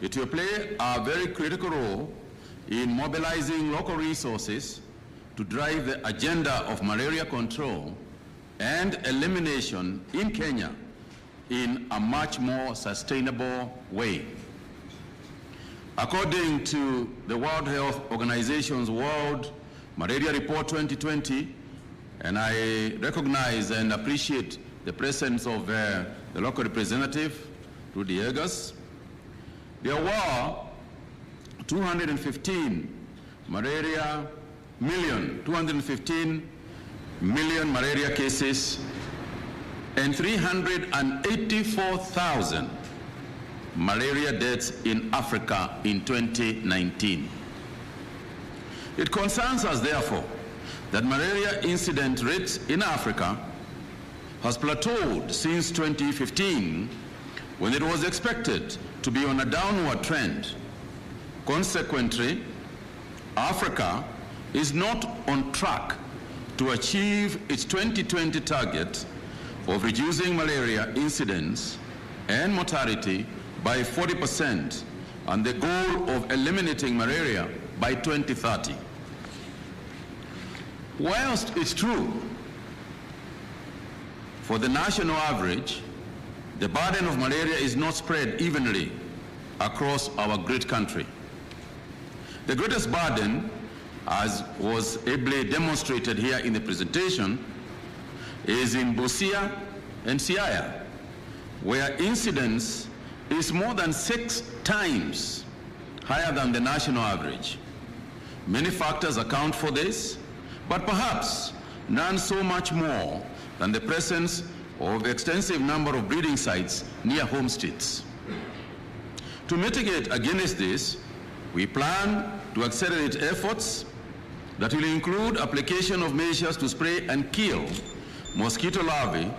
It will play a very critical role in mobilizing local resources to drive the agenda of malaria control and elimination in Kenya in a much more sustainable way. According to the World Health Organization's World Malaria Report 2020, and I recognize and appreciate the presence of the local representative, Rudy Egas, there were 215 million malaria cases and 384,000 malaria deaths in Africa in 2019. It concerns us, therefore, that malaria incident rates in Africa has plateaued since 2015, when it was expected to be on a downward trend. Consequently, Africa is not on track to achieve its 2020 target of reducing malaria incidence and mortality by 40% and the goal of eliminating malaria by 2030. Whilst it's true, for the national average, the burden of malaria is not spread evenly across our great country. The greatest burden, as was ably demonstrated here in the presentation, is in Busia and Siaya, where incidence is more than 6 times higher than the national average. Many factors account for this, but perhaps none so much more than the presence of extensive number of breeding sites near home states. To mitigate against this, we plan to accelerate efforts that will include application of measures to spray and kill mosquito larvae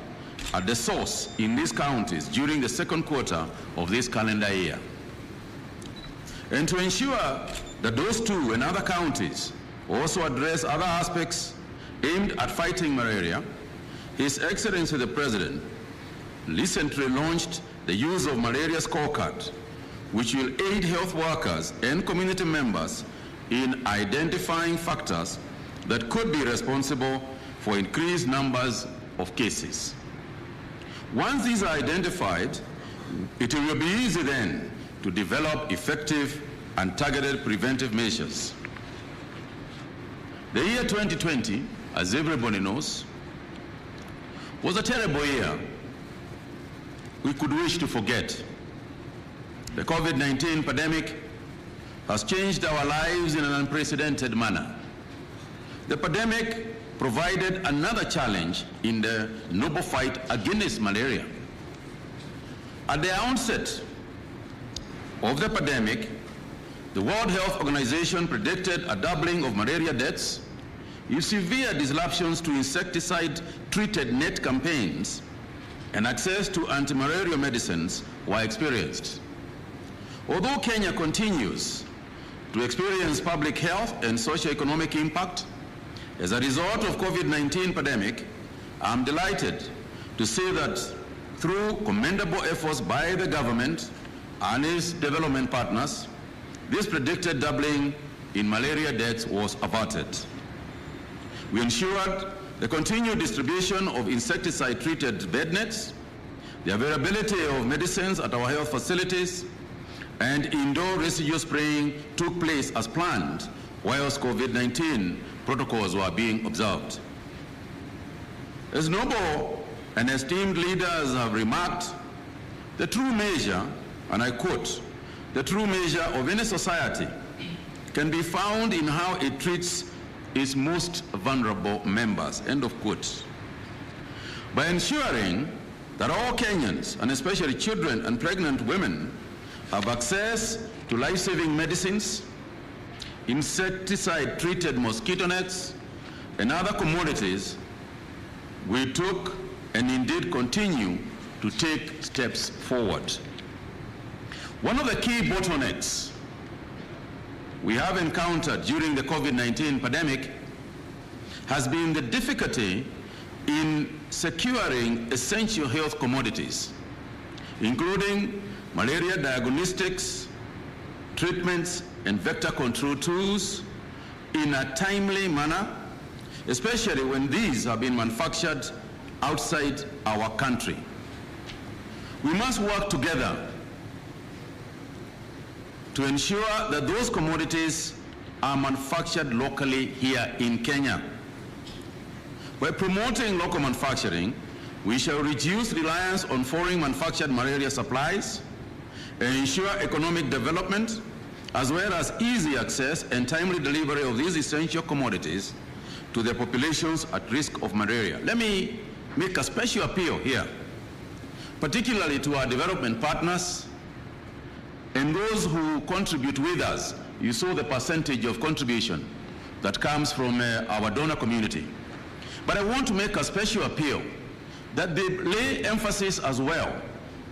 at the source in these counties during the second quarter of this calendar year. And to ensure that those two and other counties also address other aspects aimed at fighting malaria, His Excellency the President recently launched the use of malaria scorecard, which will aid health workers and community members in identifying factors that could be responsible for increased numbers of cases. Once these are identified, it will be easy then to develop effective and targeted preventive measures. The year 2020, as everybody knows, was a terrible year we could wish to forget. The COVID-19 pandemic has changed our lives in an unprecedented manner. The pandemic provided another challenge in the noble fight against malaria. At the onset of the pandemic, the World Health Organization predicted a doubling of malaria deaths if severe disruptions to insecticide-treated net campaigns and access to anti-malaria medicines were experienced. Although Kenya continues to experience public health and socio-economic impact as a result of COVID-19 pandemic, I'm delighted to say that through commendable efforts by the government and its development partners, this predicted doubling in malaria deaths was averted. We ensured the continued distribution of insecticide-treated bed nets, the availability of medicines at our health facilities, and indoor residue spraying took place as planned, whilst COVID-19 protocols were being observed. As noble and esteemed leaders have remarked, the true measure, and I quote, the true measure of any society can be found in how it treats its most vulnerable members, end of quote. By ensuring that all Kenyans, and especially children and pregnant women, have access to life-saving medicines, insecticide-treated mosquito nets, and other commodities, we took and indeed continue to take steps forward. One of the key bottlenecks we have encountered during the COVID-19 pandemic has been the difficulty in securing essential health commodities, including malaria diagnostics, treatments, and vector control tools in a timely manner, especially when these have been manufactured outside our country. We must work together to ensure that those commodities are manufactured locally here in Kenya. By promoting local manufacturing, we shall reduce reliance on foreign manufactured malaria supplies and ensure economic development, as well as easy access and timely delivery of these essential commodities to the populations at risk of malaria. Let me make a special appeal here, particularly to our development partners and those who contribute with us. You saw the percentage of contribution that comes from our donor community. But I want to make a special appeal that they lay emphasis as well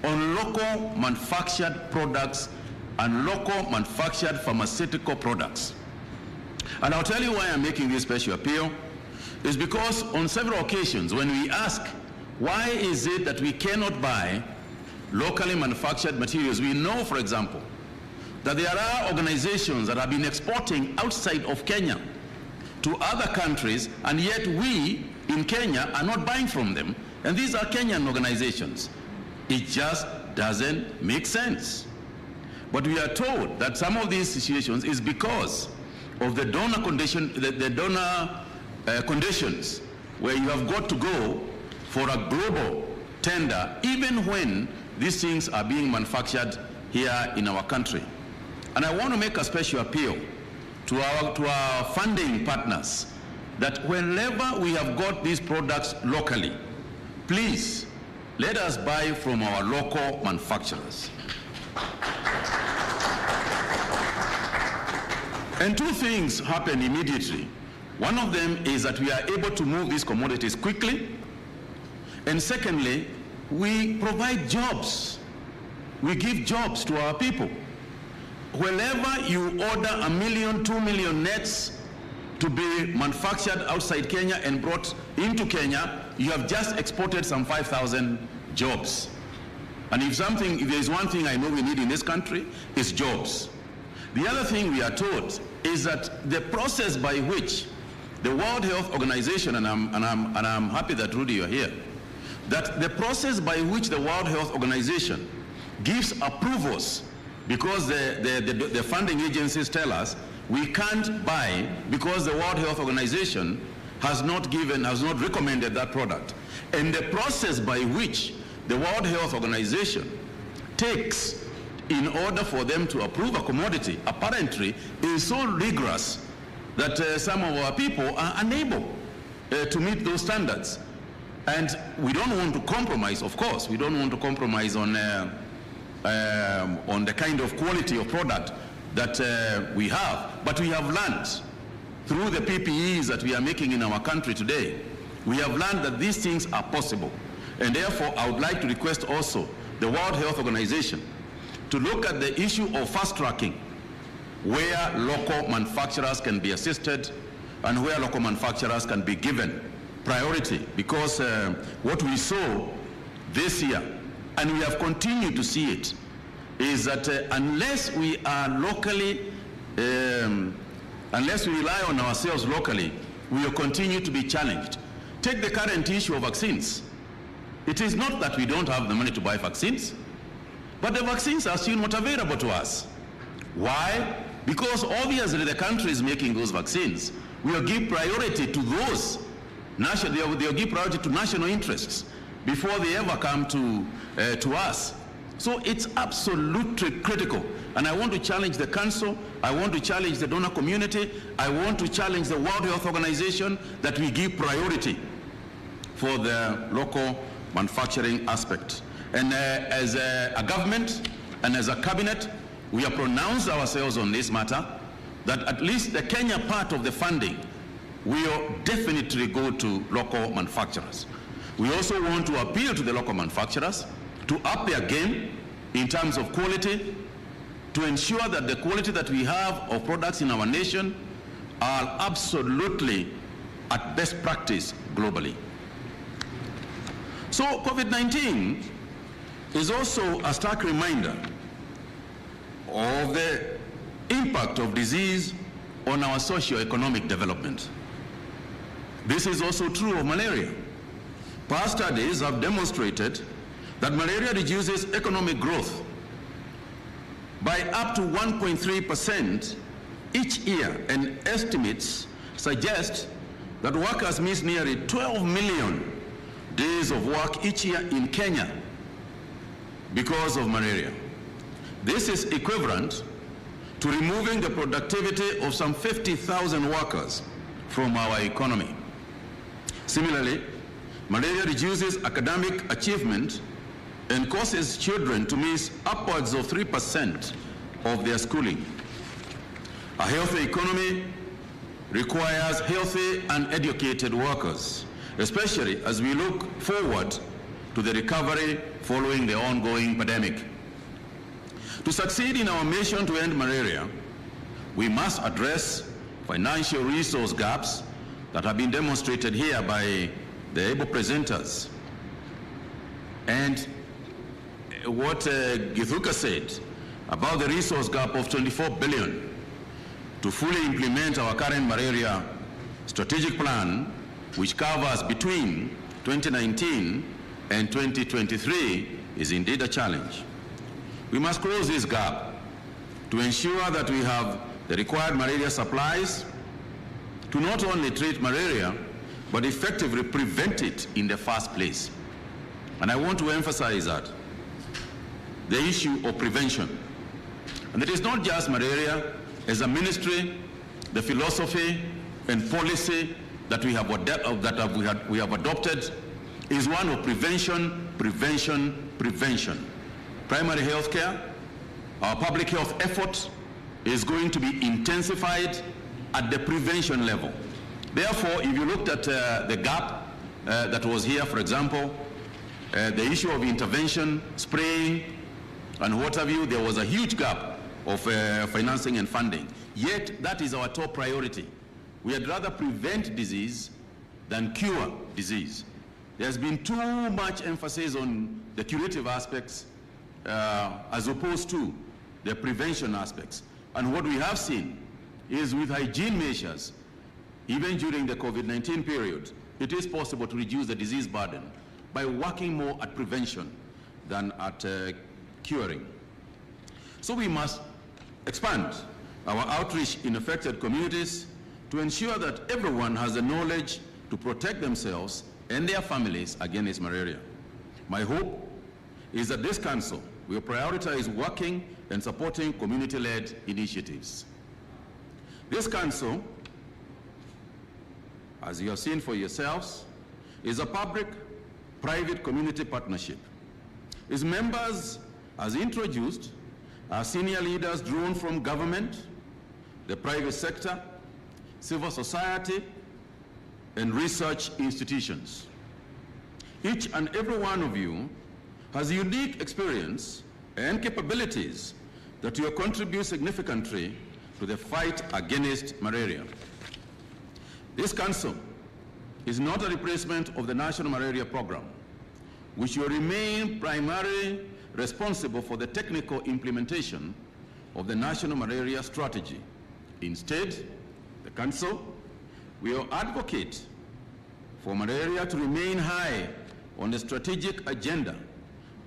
on local manufactured products and local manufactured pharmaceutical products. And I'll tell you why I'm making this special appeal is because on several occasions when we ask why is it that we cannot buy locally manufactured materials, we know, for example, that there are organizations that have been exporting outside of Kenya to other countries, and yet we in Kenya are not buying from them, and these are Kenyan organizations. It just doesn't make sense. But we are told that some of these situations is because of the donor condition, the donor conditions, where you have got to go for a global tender, even when these things are being manufactured here in our country. And I want to make a special appeal to our funding partners that whenever we have got these products locally, please let us buy from our local manufacturers. And two things happen immediately. One of them is that we are able to move these commodities quickly. And secondly, we provide jobs. We give jobs to our people. Whenever you order 1 million, 2 million nets to be manufactured outside Kenya and brought into Kenya, you have just exported some 5,000 jobs. And if there is one thing I know we need in this country, it's jobs. The other thing we are told is that the process by which the World Health Organization, and I'm happy that Rudy, you're here, that the process by which the World Health Organization gives approvals, because the funding agencies tell us we can't buy because the World Health Organization has not recommended that product. And the process by which the World Health Organization takes in order for them to approve a commodity apparently is so rigorous that some of our people are unable to meet those standards. And we don't want to compromise, of course. We don't want to compromise on the kind of quality of product that we have. But we have learned through the PPEs that we are making in our country today, we have learned that these things are possible. And therefore, I would like to request also the World Health Organization to look at the issue of fast-tracking, where local manufacturers can be assisted and where local manufacturers can be given priority. Because what we saw this year, and we have continued to see it, is that unless we are locally, unless we rely on ourselves locally, we will continue to be challenged. Take the current issue of vaccines. It is not that we don't have the money to buy vaccines, but the vaccines are still not available to us. Why? Because obviously the country is making those vaccines. We will give priority to those, they will give priority to national interests before they ever come to us. So it's absolutely critical. And I want to challenge the council, I want to challenge the donor community, I want to challenge the World Health Organization that we give priority for the local manufacturing aspect. And as a government and as a cabinet, we have pronounced ourselves on this matter, that at least the Kenya part of the funding will definitely go to local manufacturers. We also want to appeal to the local manufacturers to up their game in terms of quality, to ensure that the quality that we have of products in our nation are absolutely at best practice globally. So COVID-19 is also a stark reminder of the impact of disease on our socio-economic development. This is also true of malaria. Past studies have demonstrated that malaria reduces economic growth by up to 1.3% each year, and estimates suggest that workers miss nearly 12 million days of work each year in Kenya because of malaria. This is equivalent to removing the productivity of some 50,000 workers from our economy. Similarly, malaria reduces academic achievement and causes children to miss upwards of 3% of their schooling. A healthy economy requires healthy and educated workers, especially as we look forward to the recovery following the ongoing pandemic. To succeed in our mission to end malaria, we must address financial resource gaps that have been demonstrated here by the able presenters. And what Githuka said about the resource gap of 24 billion to fully implement our current malaria strategic plan, which covers between 2019 and 2023, is indeed a challenge. We must close this gap to ensure that we have the required malaria supplies to not only treat malaria, but effectively prevent it in the first place. And I want to emphasize that the issue of prevention. And it is not just malaria. As a ministry, the philosophy and policy that we have adopted is one of prevention, prevention, prevention. Primary health care, our public health effort is going to be intensified at the prevention level. Therefore, if you looked at the gap that was here, for example, the issue of intervention, spraying, and what have you, there was a huge gap of financing and funding. Yet, that is our top priority. We had rather prevent disease than cure disease. There's been too much emphasis on the curative aspects as opposed to the prevention aspects. And what we have seen is with hygiene measures, even during the COVID-19 period, it is possible to reduce the disease burden by working more at prevention than at curing. So we must expand our outreach in affected communities to ensure that everyone has the knowledge to protect themselves and their families against malaria. My hope is that this council will prioritize working and supporting community-led initiatives. This council, as you have seen for yourselves, is a public-private community partnership. Its members, as introduced, are senior leaders drawn from government, the private sector, civil society, and research institutions. Each and every one of you has unique experience and capabilities that will contribute significantly to the fight against malaria. This council is not a replacement of the National Malaria Program, which will remain primarily responsible for the technical implementation of the National Malaria Strategy. Instead, the council will advocate for malaria to remain high on the strategic agenda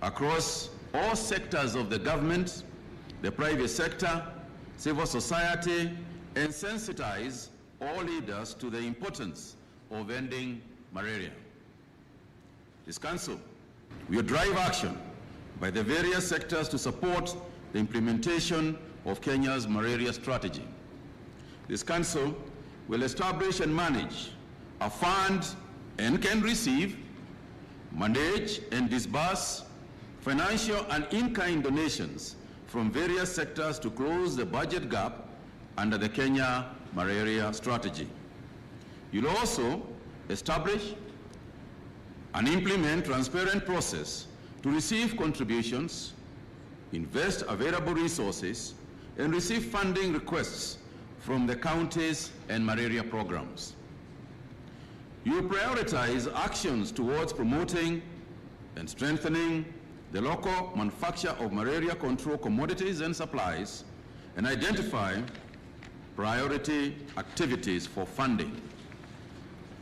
across all sectors of the government, the private sector, civil society, and sensitize all leaders to the importance of ending malaria. This council will drive action by the various sectors to support the implementation of Kenya's malaria strategy. This council will establish and manage a fund and can receive, manage, and disburse financial and in-kind donations from various sectors to close the budget gap under the Kenya Malaria Strategy. You'll also establish and implement transparent process to receive contributions, invest available resources, and receive funding requests from the counties and malaria programs. You will prioritize actions towards promoting and strengthening the local manufacture of malaria control commodities and supplies, and identify priority activities for funding.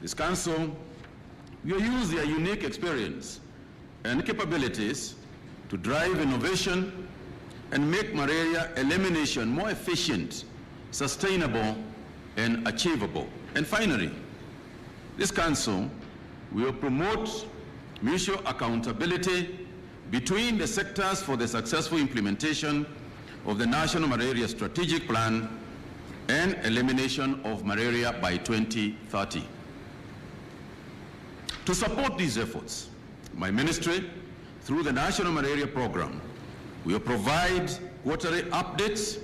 This council will use their unique experience and capabilities to drive innovation and make malaria elimination more efficient, sustainable, and achievable. And finally, this council will promote mutual accountability between the sectors for the successful implementation of the National Malaria Strategic Plan and elimination of malaria by 2030. To support these efforts, my ministry, through the National Malaria Program, will provide quarterly updates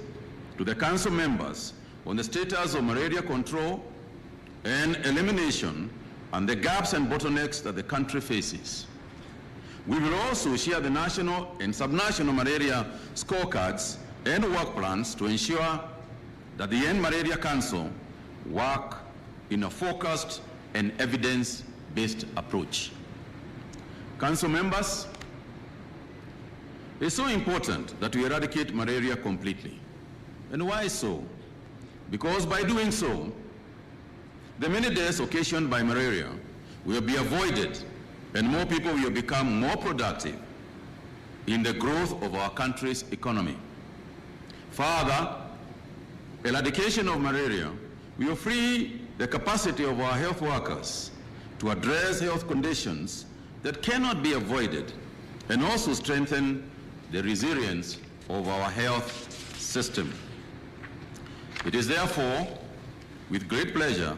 to the council members on the status of malaria control and elimination and the gaps and bottlenecks that the country faces. We will also share the national and subnational malaria scorecards and work plans to ensure that the End Malaria Council work in a focused and evidence-based approach. Council members, it's so important that we eradicate malaria completely. And why so? Because by doing so, the many deaths occasioned by malaria will be avoided and more people will become more productive in the growth of our country's economy. Further, eradication of malaria will free the capacity of our health workers to address health conditions that cannot be avoided and also strengthen the resilience of our health system. It is therefore with great pleasure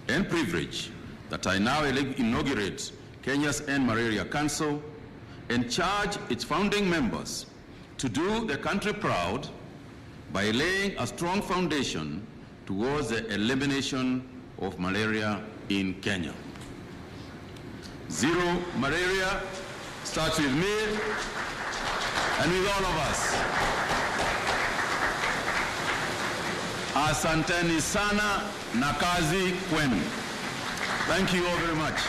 and privilege that I now inaugurate Kenya's End Malaria Council and charge its founding members to do the country proud by laying a strong foundation towards the elimination of malaria in Kenya. Zero malaria starts with me and with all of us. Asanteni sana na kazi kwenu. Thank you all very much.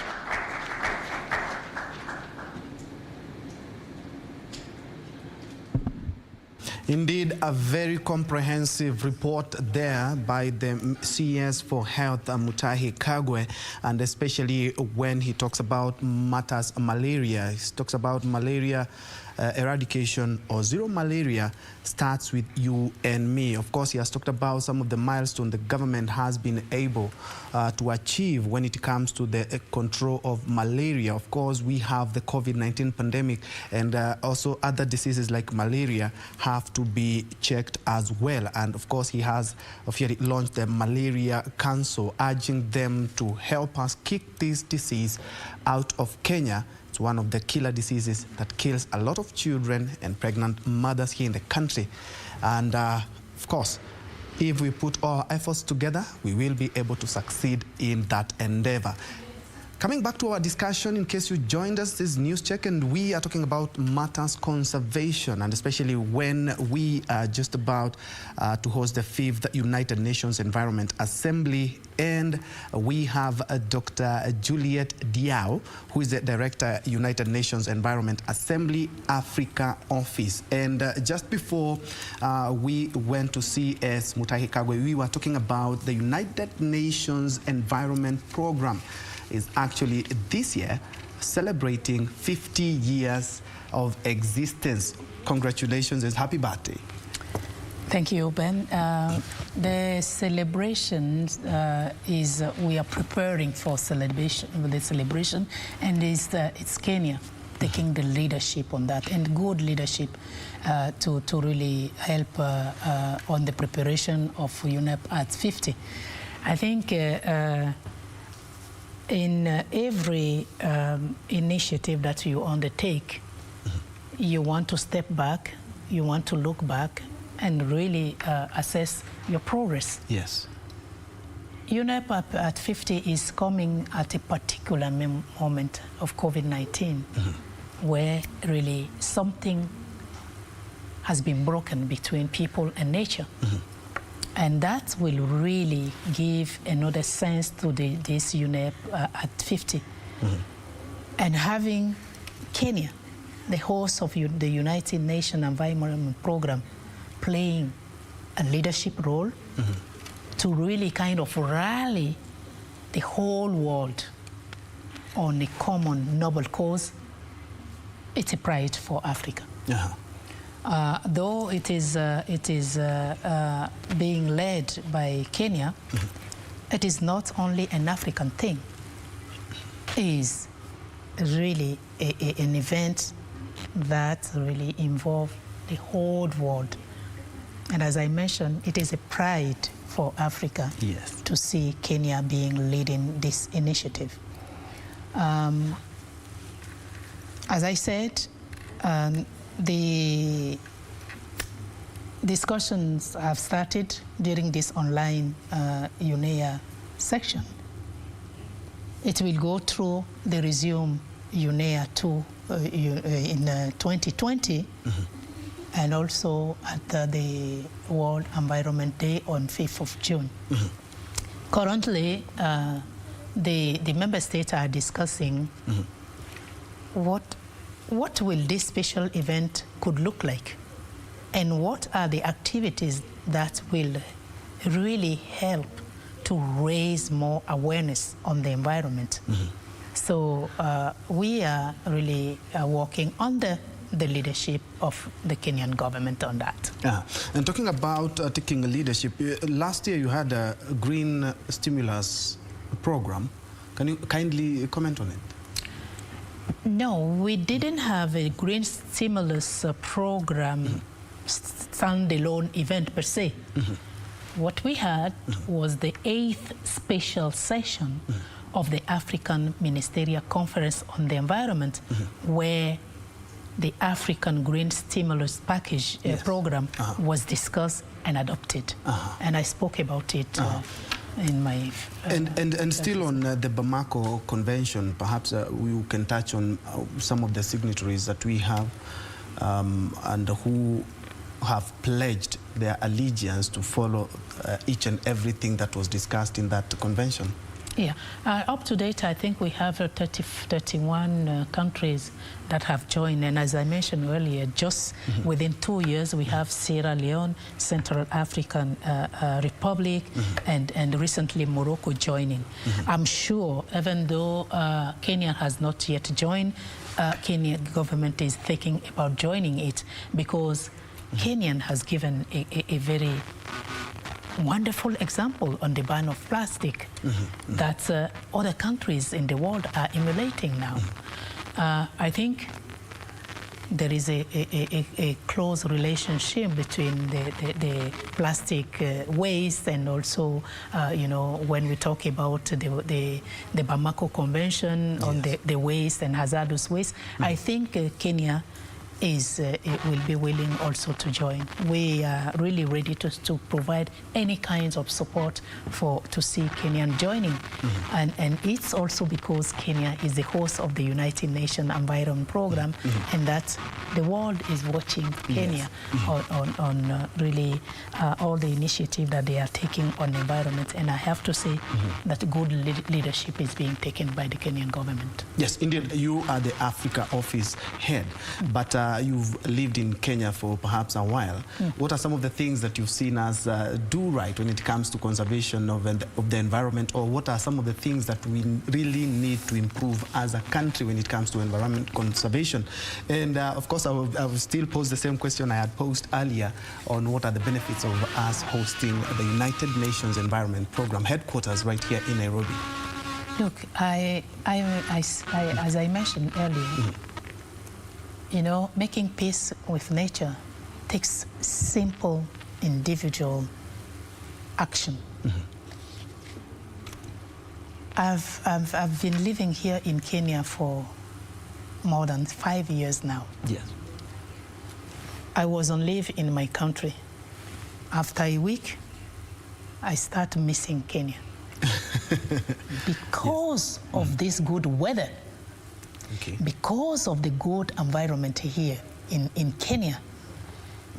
Indeed, a very comprehensive report there by the CS for Health, Mutahi Kagwe, and especially when he talks about matters malaria. He talks about malaria eradication or zero malaria starts with you and me. Of course, he has talked about some of the milestones the government has been able to achieve when it comes to the control of malaria. Of course, we have the COVID-19 pandemic, and also other diseases like malaria have to be checked as well. And of course, he has officially launched the Malaria Council, urging them to help us kick this disease out of Kenya. It's one of the killer diseases that kills a lot of children and pregnant mothers here in the country. And of course, if we put all our efforts together, we will be able to succeed in that endeavor. Coming back to our discussion, in case you joined us, this is News Check, and we are talking about matters conservation, and especially when we are just about to host the 5th United Nations Environment Assembly. And we have Dr. Juliet Diao, who is the Director, United Nations Environment Assembly Africa Office. And just before we went to CS Mutahi Kagwe, we were talking about the United Nations Environment Program. Is actually this year celebrating 50 years of existence. Congratulations and happy birthday. Thank you, Ben. The celebration is we are preparing for the celebration, and it's Kenya taking the leadership on that, and good leadership to really help on the preparation of UNEP at 50. I think in every initiative that you undertake, you want to step back, you want to look back and really assess your progress. Yes. UNEP at 50 is coming at a particular moment of COVID-19, where really something has been broken between people and nature. And that will really give another sense to this UNEP at 50. And having Kenya, the host of the United Nations Environment Program, playing a leadership role to really kind of rally the whole world on a common noble cause, it's a pride for Africa. Though it is being led by Kenya, it is not only an African thing. It is really an event that really involves the whole world. And as I mentioned, it is a pride for Africa to see Kenya leading this initiative. As I said, the discussions have started during this online UNEA section. It will go through the resume UNEA 2 in 2020 and also at the World Environment Day on 5th of June. Currently, the member states are discussing what will this special event could look like, and what are the activities that will really help to raise more awareness on the environment. So we are really working under the leadership of the Kenyan government on that. And talking about taking leadership, last year you had a green stimulus program. Can you kindly comment on it? No, we didn't have a green stimulus program standalone event per se. What we had was the 8th special session of the African Ministerial Conference on the Environment, where the African Green Stimulus Package program was discussed and adopted. And I spoke about it in my... And still on the Bamako Convention, perhaps we can touch on some of the signatories that we have and who have pledged their allegiance to follow each and everything that was discussed in that convention. Yeah, up to date, I think we have 31 countries that have joined. And as I mentioned earlier, just within 2 years, we have Sierra Leone, Central African Republic, and recently Morocco joining. I'm sure, even though Kenya has not yet joined, Kenya government is thinking about joining it, because Kenya has given a very wonderful example on the ban of plastic that other countries in the world are emulating now. I think there is a close relationship between the plastic waste and also, you know, when we talk about the Bamako Convention on the waste and hazardous waste, I think Kenya will be willing also to join. We are really ready to provide any kinds of support to see Kenya joining. And it's also because Kenya is the host of the United Nations Environment Program, and that the world is watching Kenya on really all the initiative that they are taking on the environment. And I have to say that good leadership is being taken by the Kenyan government. Yes, indeed, you are the Africa office head, but you've lived in Kenya for perhaps a while. What are some of the things that you've seen us do right when it comes to conservation of the environment, or what are some of the things that we really need to improve as a country when it comes to environment conservation? And of course, I will still pose the same question I had posed earlier on what are the benefits of us hosting the United Nations Environment Program headquarters right here in Nairobi. Look, as I mentioned earlier, you know, making peace with nature takes simple individual action. I've been living here in Kenya for more than 5 years now. Yes. I was on leave in my country. After a week, I start missing Kenya because of this good weather. Because of the good environment here in Kenya.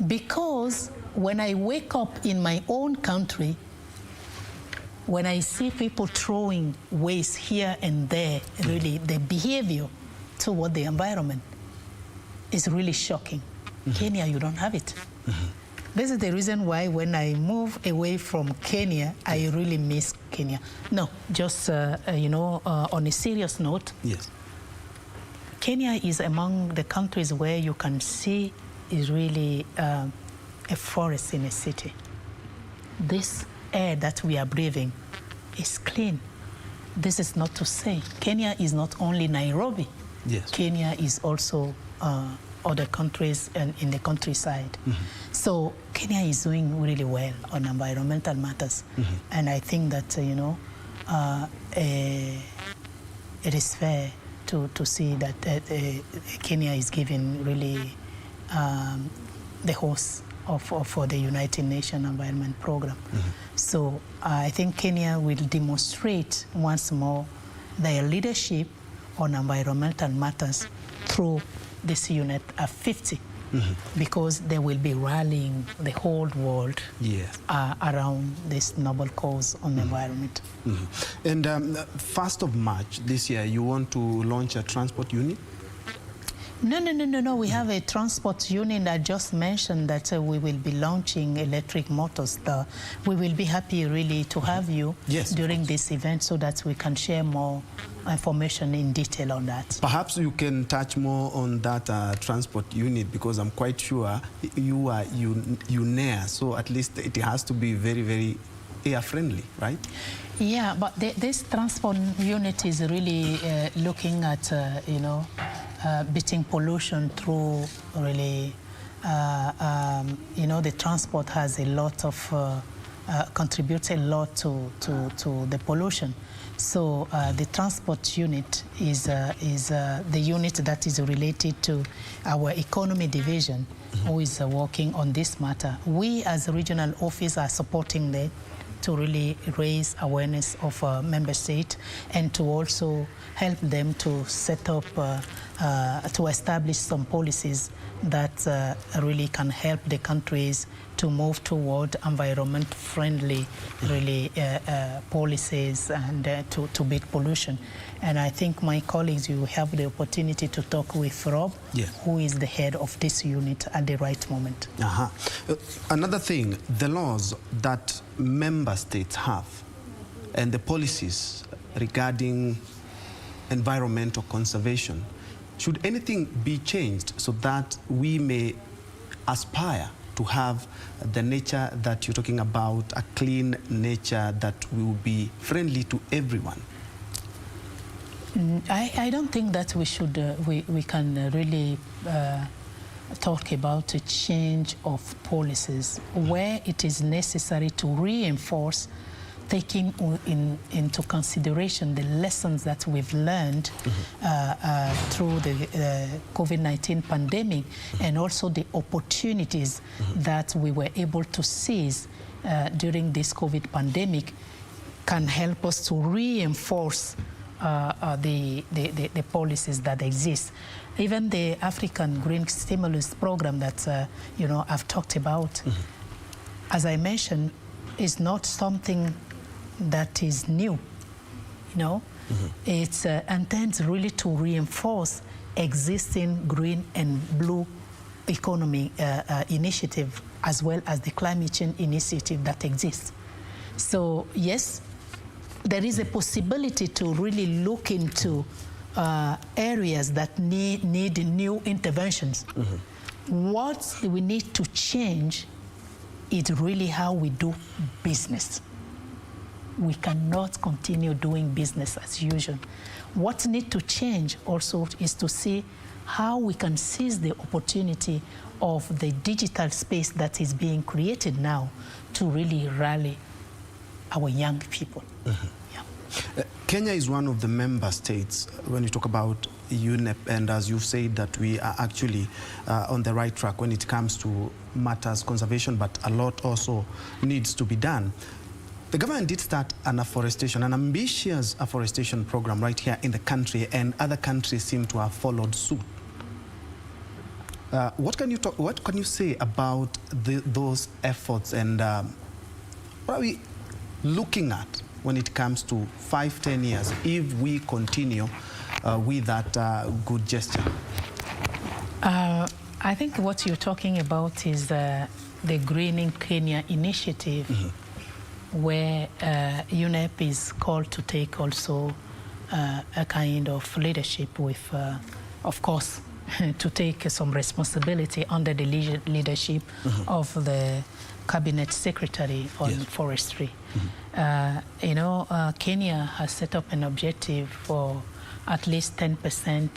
Because when I wake up in my own country, when I see people throwing waste here and there, really the behavior toward the environment is really shocking. Kenya, you don't have it. This is the reason why when I move away from Kenya, I really miss Kenya. No, just, you know, on a serious note, yes. Kenya is among the countries where you can see is really a forest in a city. This air that we are breathing is clean. This is not to say Kenya is not only Nairobi. Yes. Kenya is also other countries and in the countryside. So Kenya is doing really well on environmental matters. And I think that, you know, it is fair to see that Kenya is giving really the host for the United Nations Environment Program. So I think Kenya will demonstrate once more their leadership on environmental matters through this unit of 50, because they will be rallying the whole world around this noble cause on the environment. And 1st of March this year, you want to launch a transport unit? No. We have a transport unit that just mentioned that we will be launching electric motors. We will be happy really to have you during this event so that we can share more information in detail on that. Perhaps you can touch more on that transport unit, because I'm quite sure you are UNEA, so at least it has to be very, very air-friendly, right? Yeah, but this transport unit is really looking at, you know, beating pollution through really, you know, the transport has a lot of, contributes a lot to the pollution. So the transport unit is the unit that is related to our economy division, who is working on this matter. We as a regional office are supporting them to really raise awareness of member states and to also help them to set up, to establish some policies that really can help the countries to move toward environment-friendly really policies and to beat pollution. And I think my colleagues, you have the opportunity to talk with Rob, who is the head of this unit at the right moment. Another thing, the laws that member states have and the policies regarding environmental conservation, Should anything be changed so that we may aspire to have the nature that you're talking about, a clean nature that will be friendly to everyone? I don't think that we should, we can really talk about a change of policies where it is necessary to reinforce, taking into consideration the lessons that we've learned through the COVID-19 pandemic, and also the opportunities that we were able to seize during this COVID pandemic, can help us to reinforce the policies that exist. Even the African Green Stimulus Program that you know, I've talked about, as I mentioned, is not something that is new. You know, it's intends really to reinforce existing green and blue economy initiative, as well as the climate change initiative that exists. So yes, there is a possibility to really look into areas that need new interventions. What we need to change is really how we do business. We cannot continue doing business as usual. What needs to change also is to see how we can seize the opportunity of the digital space that is being created now to really rally our young people. Kenya is one of the member states when you talk about UNEP, and as you've said that we are actually on the right track when it comes to matters conservation, but a lot also needs to be done. The government did start an afforestation, an ambitious afforestation program right here in the country, and other countries seem to have followed suit. What can you say about those efforts, and what are we looking at when it comes to 5-10 years if we continue with that good gesture? I think what you're talking about is the Greening Kenya initiative, where UNEP is called to take also a kind of leadership with, of course, to take some responsibility under the leadership of the Cabinet Secretary on Forestry. You know, Kenya has set up an objective for at least 10%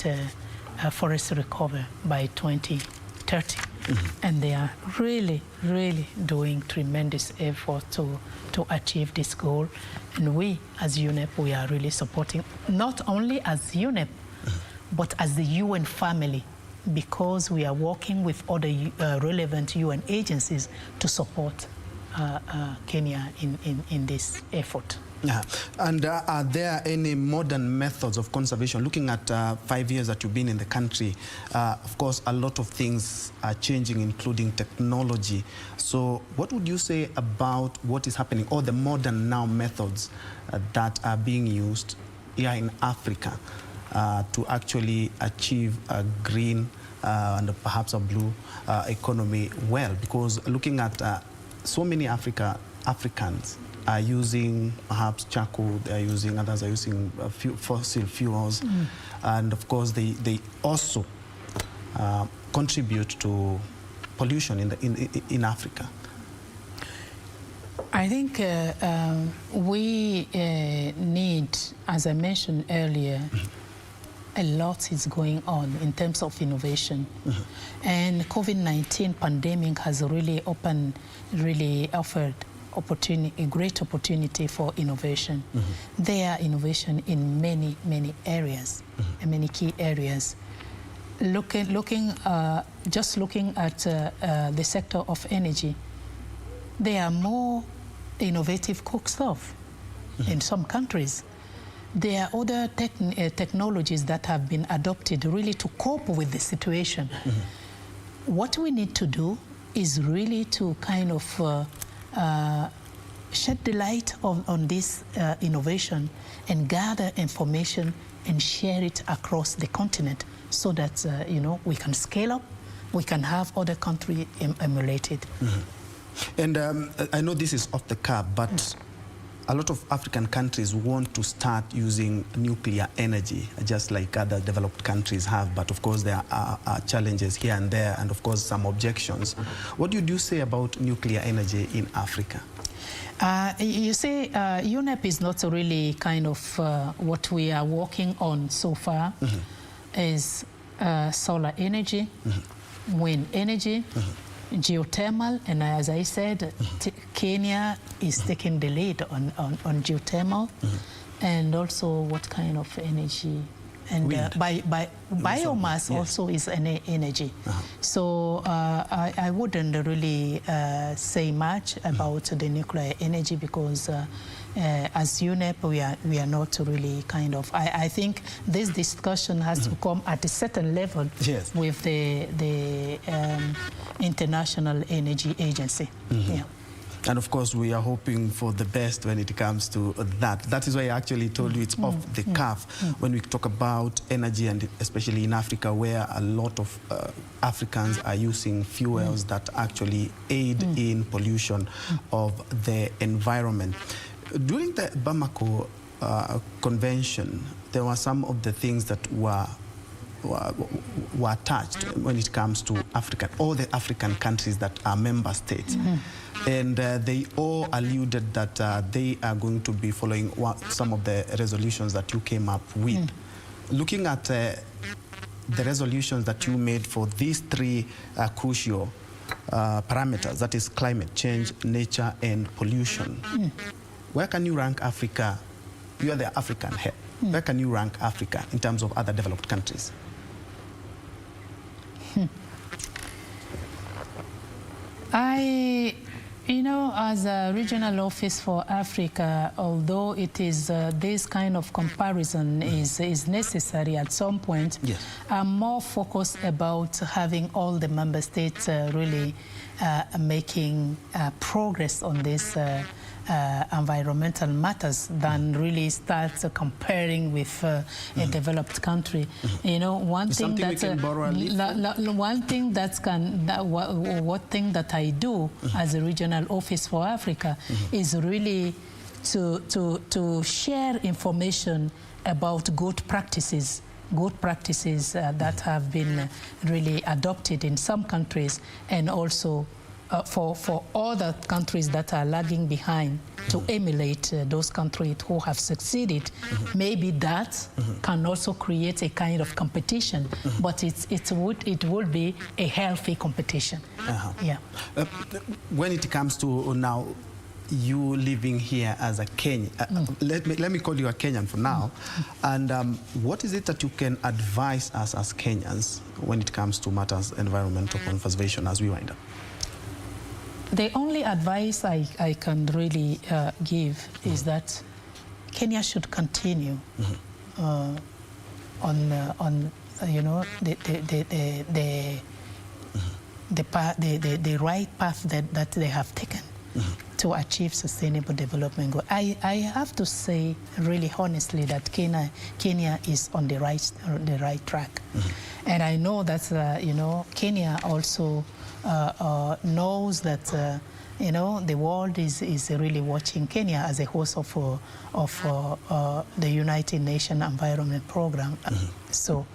forest recovery by 2030. And they are really, really doing tremendous effort to achieve this goal. And we, as UNEP, we are really supporting, not only as UNEP, but as the UN family, because we are working with other relevant UN agencies to support Kenya in this effort. Yeah. And are there any modern methods of conservation? Looking at 5 years that you've been in the country, of course, a lot of things are changing, including technology. So what would you say about what is happening, or the modern now methods that are being used here in Africa to actually achieve a green and perhaps a blue economy well? Because looking at so many Africans are using perhaps charcoal, they are using, others are using fossil fuels, and of course they also contribute to pollution in Africa. I think we need, as I mentioned earlier, a lot is going on in terms of innovation. And COVID-19 pandemic has really offered a great opportunity for innovation. There are innovation in many areas, and many key areas. Just looking at the sector of energy, there are more innovative cookstove in some countries. There are other technologies that have been adopted really to cope with the situation. What we need to do is really to kind of shed the light on this innovation and gather information and share it across the continent, so that you know, we can scale up, we can have other countries emulate it. And I know this is off the cuff, but a lot of African countries want to start using nuclear energy, just like other developed countries have. But of course, there are challenges here and there, and of course, some objections. What do you say about nuclear energy in Africa? You see, UNEP is not really kind of what we are working on so far. Is solar energy, wind energy, geothermal, and as I said, Kenya is taking the lead on geothermal, and also what kind of energy, and biomass also is an energy. So I wouldn't really say much about the nuclear energy because as UNEP, we are not really kind of. I think this discussion has to come at a certain level with the International Energy Agency. Yeah. And of course, we are hoping for the best when it comes to that. That is why I actually told you it's off the cuff when we talk about energy, and especially in Africa, where a lot of Africans are using fuels that actually aid in pollution of the environment. During the Bamako convention, there were some of the things that were touched when it comes to all the African countries that are member states. And they all alluded that they are going to be following some of the resolutions that you came up with. Looking at the resolutions that you made for these three crucial parameters, that is climate change, nature, and pollution, where can you rank Africa? You are the African head. Where can you rank Africa in terms of other developed countries? You know, as a regional office for Africa, although it is this kind of comparison is necessary at some point, I'm more focused about having all the member states really making progress on this environmental matters than really start comparing with a developed country. You know, one thing that I do as a regional office for Africa is really to share information about good practices that have been really adopted in some countries, and also for other countries that are lagging behind to emulate those countries who have succeeded. Maybe that can also create a kind of competition, but it would be a healthy competition. Yeah. When it comes to now you living here as a Kenyan, let me call you a Kenyan for now, and what is it that you can advise us as Kenyans when it comes to matters environmental conservation as we wind up? The only advice I can really give is that Kenya should continue on you know the right path that they have taken to achieve sustainable development goal. I have to say really honestly that Kenya is on the right track, and I know that you know, Kenya also knows that you know, the world is really watching Kenya as a host of the United Nations Environment Program. So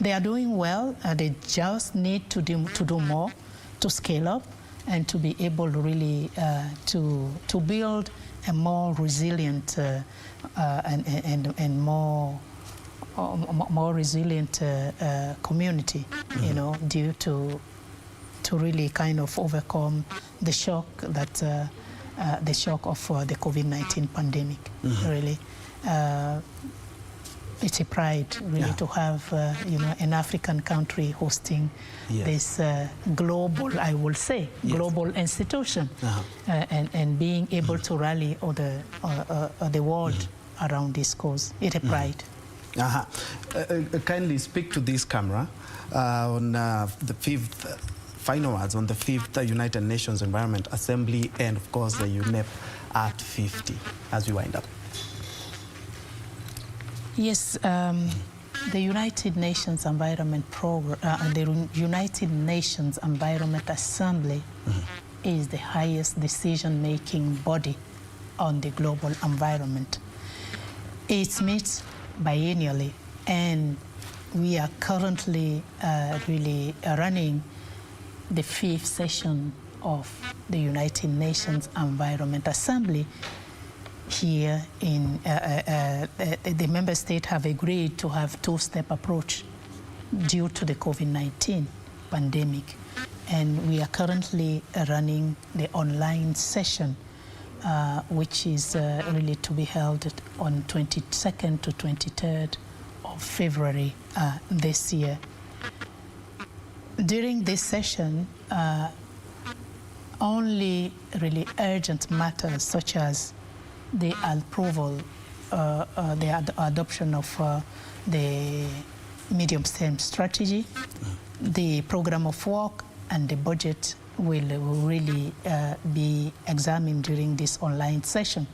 they are doing well. They just need to do more, to scale up, and to be able really to build a more resilient and more resilient community. You know, due to really kind of overcome the shock that the shock of the COVID-19 pandemic. Really, it's a pride really to have you know, an African country hosting this global, I will say, global institution, and being able to rally all the world around this cause. It's a pride. Kindly speak to this camera on the fifth. Final words on the 5th United Nations Environment Assembly, and of course the UNEP at 50 as we wind up. Yes, the United Nations Environment Program, the United Nations Environment Assembly is the highest decision-making body on the global environment. It's met biennially, and we are currently really running the 5th session of the United Nations Environment Assembly. Here in the member states have agreed to have two-step approach due to the COVID-19 pandemic. And we are currently running the online session, which is really to be held on 22nd to 23rd of February this year. During this session, only really urgent matters such as the approval, the adoption of the medium-term strategy, the program of work, and the budget will really be examined during this online session.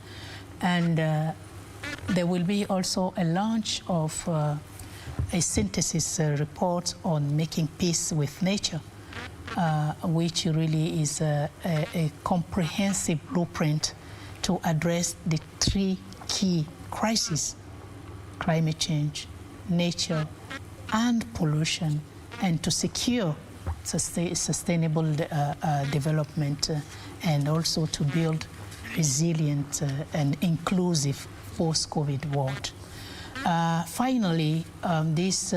And there will be also a launch of a synthesis report on making peace with nature, which really is a comprehensive blueprint to address the 3 key crises: climate change, nature, and pollution, and to secure sustainable development and also to build resilient and inclusive post-COVID world. Finally, this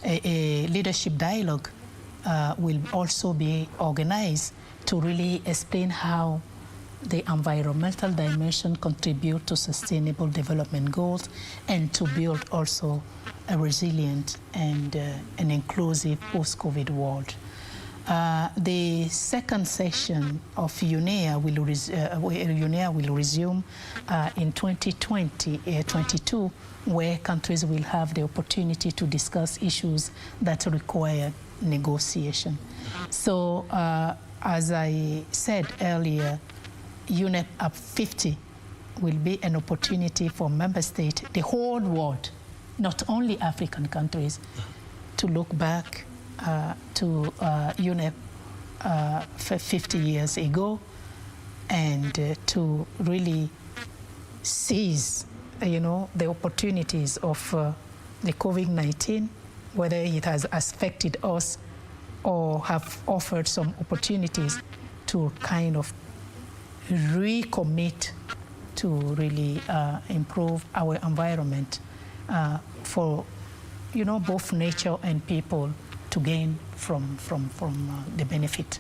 leadership dialogue will also be organized to really explain how the environmental dimension contribute to sustainable development goals and to build also a resilient and an inclusive post-COVID world. The second session of UNEA will resume in 2022, where countries will have the opportunity to discuss issues that require negotiation. So, as I said earlier, UNEP Up 50 will be an opportunity for member states, the whole world, not only African countries, to look back to UNEP 50 years ago and to really seize, the opportunities of the COVID-19, whether it has affected us or have offered some opportunities to kind of recommit to really improve our environment for, both nature and people to gain from the benefit.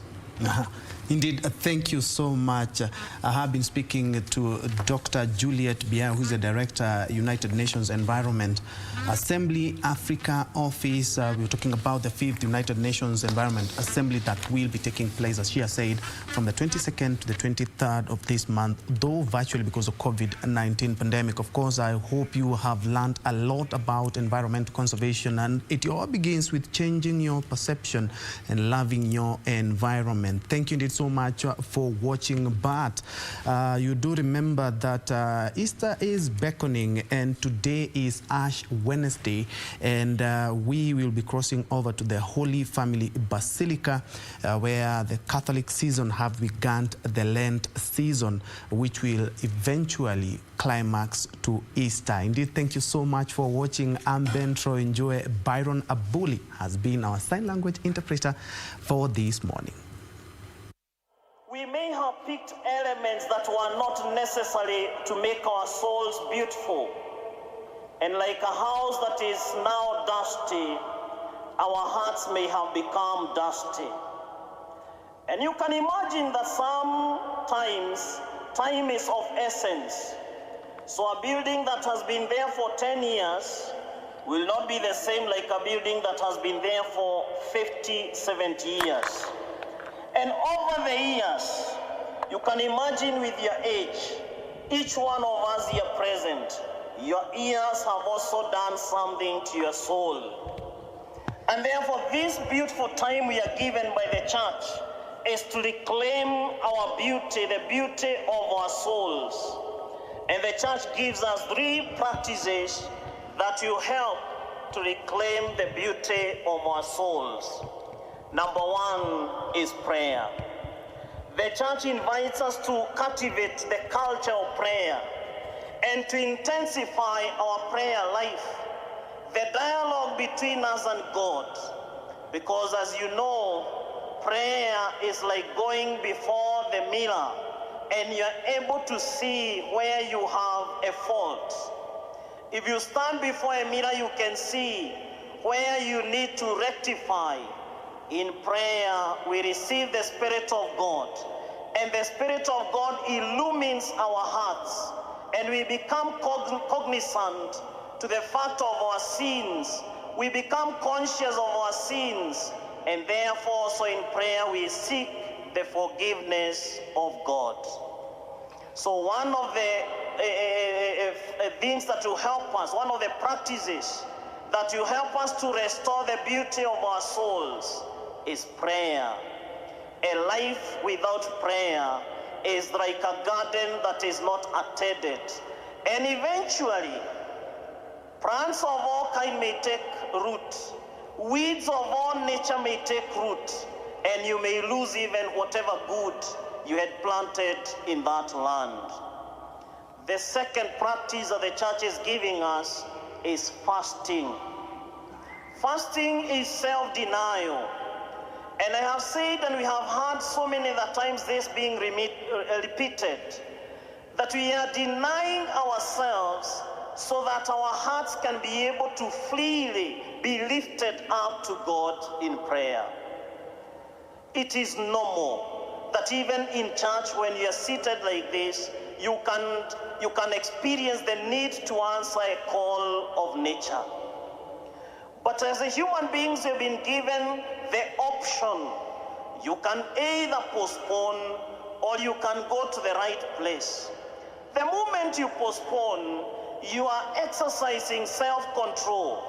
Indeed, thank you so much. I have been speaking to Dr. Juliet Biao, who's the Director, United Nations Environment Assembly Africa Office. We're talking about the 5th United Nations Environment Assembly that will be taking place, as she has said, from the 22nd to the 23rd of this month, though virtually because of COVID-19 pandemic. Of course, I hope you have learned a lot about environmental conservation, and it all begins with changing your perception and loving your environment. Thank you indeed so much for watching. But you do remember that Easter is beckoning, and today is Ash Wednesday, and we will be crossing over to the Holy Family Basilica, where the Catholic season have begun the Lent season, which will eventually climax to Easter. Indeed, thank you so much for watching. I'm Ben Troy Njue. Byron Abuli has been our sign language interpreter for this morning. We may have picked elements that were not necessary to make our souls beautiful. And like a house that is now dusty, our hearts may have become dusty. And you can imagine that sometimes time is of essence. So a building that has been there for 10 years will not be the same like a building that has been there for 50, 70 years. And over the years, you can imagine with your age, each one of us here present, your ears have also done something to your soul. And therefore, this beautiful time we are given by the church is to reclaim our beauty, the beauty of our souls. And the church gives us 3 practices that will help to reclaim the beauty of our souls. Number 1 is prayer. the church invites us to cultivate the culture of prayer and to intensify our prayer life, the dialogue between us and God. Because as you know, prayer is like going before the mirror and you're able to see where you have a fault. If you stand before a mirror, you can see where you need to rectify. In prayer, we receive the Spirit of God, and the Spirit of God illumines our hearts, and we become cognizant to the fact of our sins. We become conscious of our sins, and therefore, so in prayer, we seek the forgiveness of God. So one of the things that will help us, one of the practices that will help us to restore the beauty of our souls is prayer. A life without prayer is like a garden that is not attended. And eventually, plants of all kind may take root. Weeds of all nature may take root. And you may lose even whatever good you had planted in that land. The second practice that the church is giving us is fasting. Fasting is self-denial. And I have said, and we have heard so many times this being repeated, that we are denying ourselves so that our hearts can be able to freely be lifted up to God in prayer. It is normal that even in church, when you are seated like this, you can experience the need to answer a call of nature. But as a human beings, you've been given the option. You can either postpone or you can go to the right place. The moment you postpone, you are exercising self-control.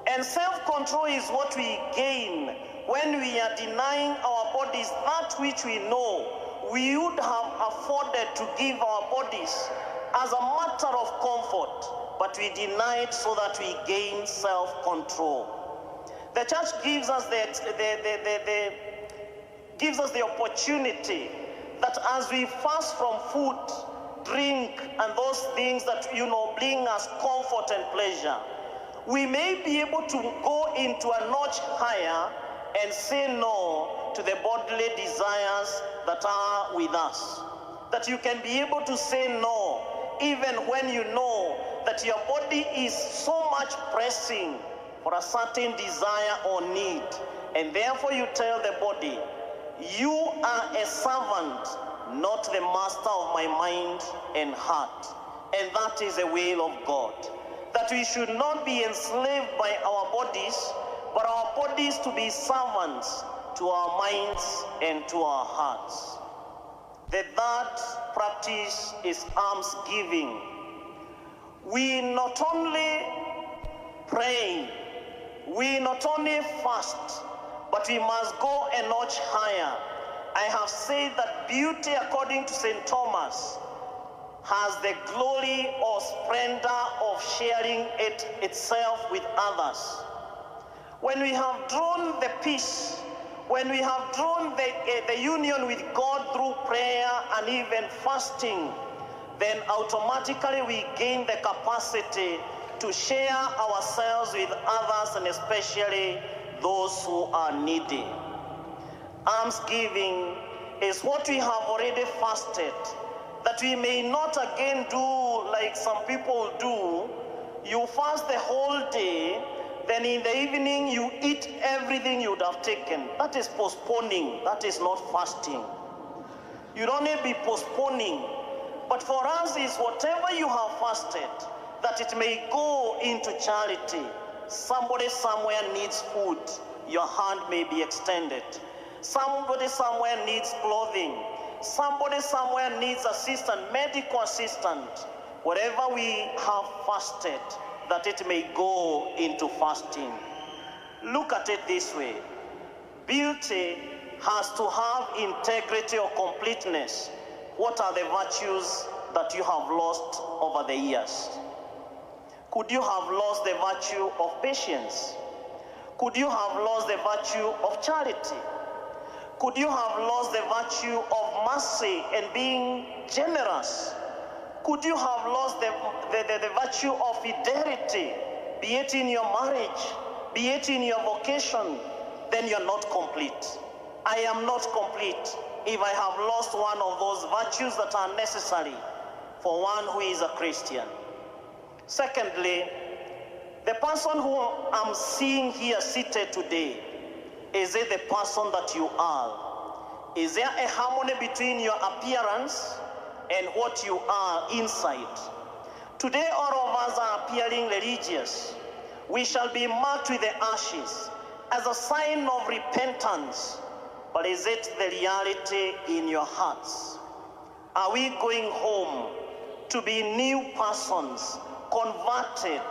And self-control is what we gain when we are denying our bodies that which we know we would have afforded to give our bodies as a matter of comfort, but we deny it so that we gain self-control. The church gives us the opportunity that as we fast from food, drink, and those things that bring us comfort and pleasure, we may be able to go into a notch higher and say no to the bodily desires that are with us. That you can be able to say no even when you know that your body is so much pressing for a certain desire or need. And therefore you tell the body, you are a servant, not the master of my mind and heart. And that is the will of God. That we should not be enslaved by our bodies, but our bodies to be servants to our minds and to our hearts. The third practice is almsgiving. We not only pray, we not only fast, but we must go a notch higher. I have said that beauty, according to St. Thomas, has the glory or splendor of sharing it itself with others. When we have drawn the peace, when we have drawn the union with God through prayer and even fasting, then automatically we gain the capacity to share ourselves with others, and especially those who are needy. Almsgiving is what we have already fasted, that we may not again do like some people do. You fast the whole day, then in the evening you eat everything you would have taken. That is postponing, that is not fasting. You don't need to be postponing. But for us is whatever you have fasted, that it may go into charity. Somebody somewhere needs food, your hand may be extended. Somebody somewhere needs clothing. Somebody somewhere needs assistance, medical assistance. Whatever we have fasted, that it may go into fasting. Look at it this way. Beauty has to have integrity or completeness. What are the virtues that you have lost over the years? Could you have lost the virtue of patience? Could you have lost the virtue of charity? Could you have lost the virtue of mercy and being generous? Could you have lost the virtue of fidelity, be it in your marriage, be it in your vocation? Then you're not complete. I am not complete if I have lost one of those virtues that are necessary for one who is a Christian. Secondly, the person who I'm seeing here seated today, is it the person that you are? Is there a harmony between your appearance and what you are inside? Today all of us are appearing religious. We shall be marked with the ashes as a sign of repentance. But is it the reality in your hearts? Are we going home to be new persons, converted?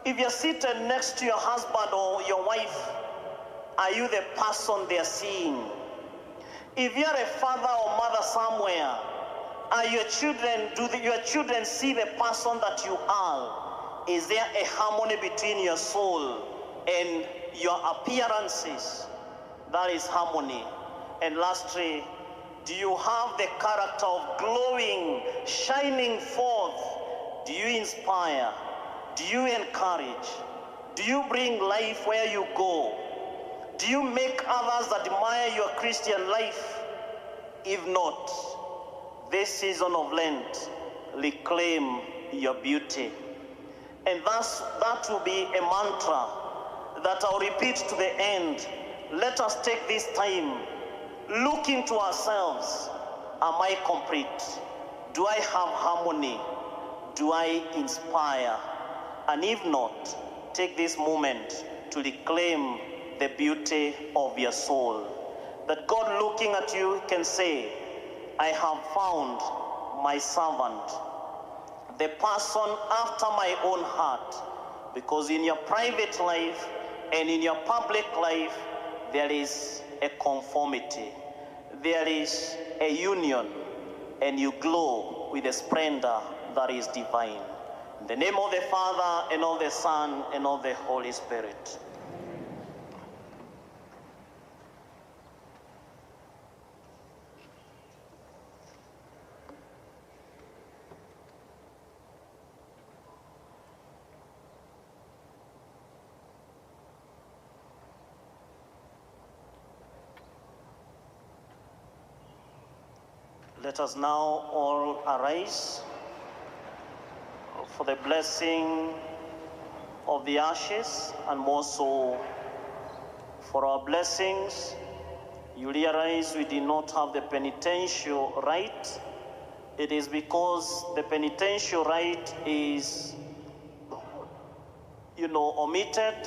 If you're seated next to your husband or your wife, are you the person they're seeing? If you're a father or mother somewhere, are your children, do your children see the person that you are? Is there a harmony between your soul and your appearances? That is harmony. And lastly, do you have the character of glowing, shining forth? Do you inspire? Do you encourage? Do you bring life where you go? Do you make others admire your Christian life? If not, this season of Lent, reclaim your beauty. And thus, that will be a mantra that I'll repeat to the end. Let us take this time, look into ourselves. Am I complete? Do I have harmony? Do I inspire? And if not, take this moment to reclaim the beauty of your soul. That God looking at you can say, I have found my servant, the person after my own heart. Because in your private life and in your public life, there is a conformity. There is a union, and you glow with a splendor that is divine. In the name of the Father, and of the Son, and of the Holy Spirit. Let us now all arise for the blessing of the ashes, and more so for our blessings. You realize we did not have the penitential rite. It is because the penitential rite is, omitted,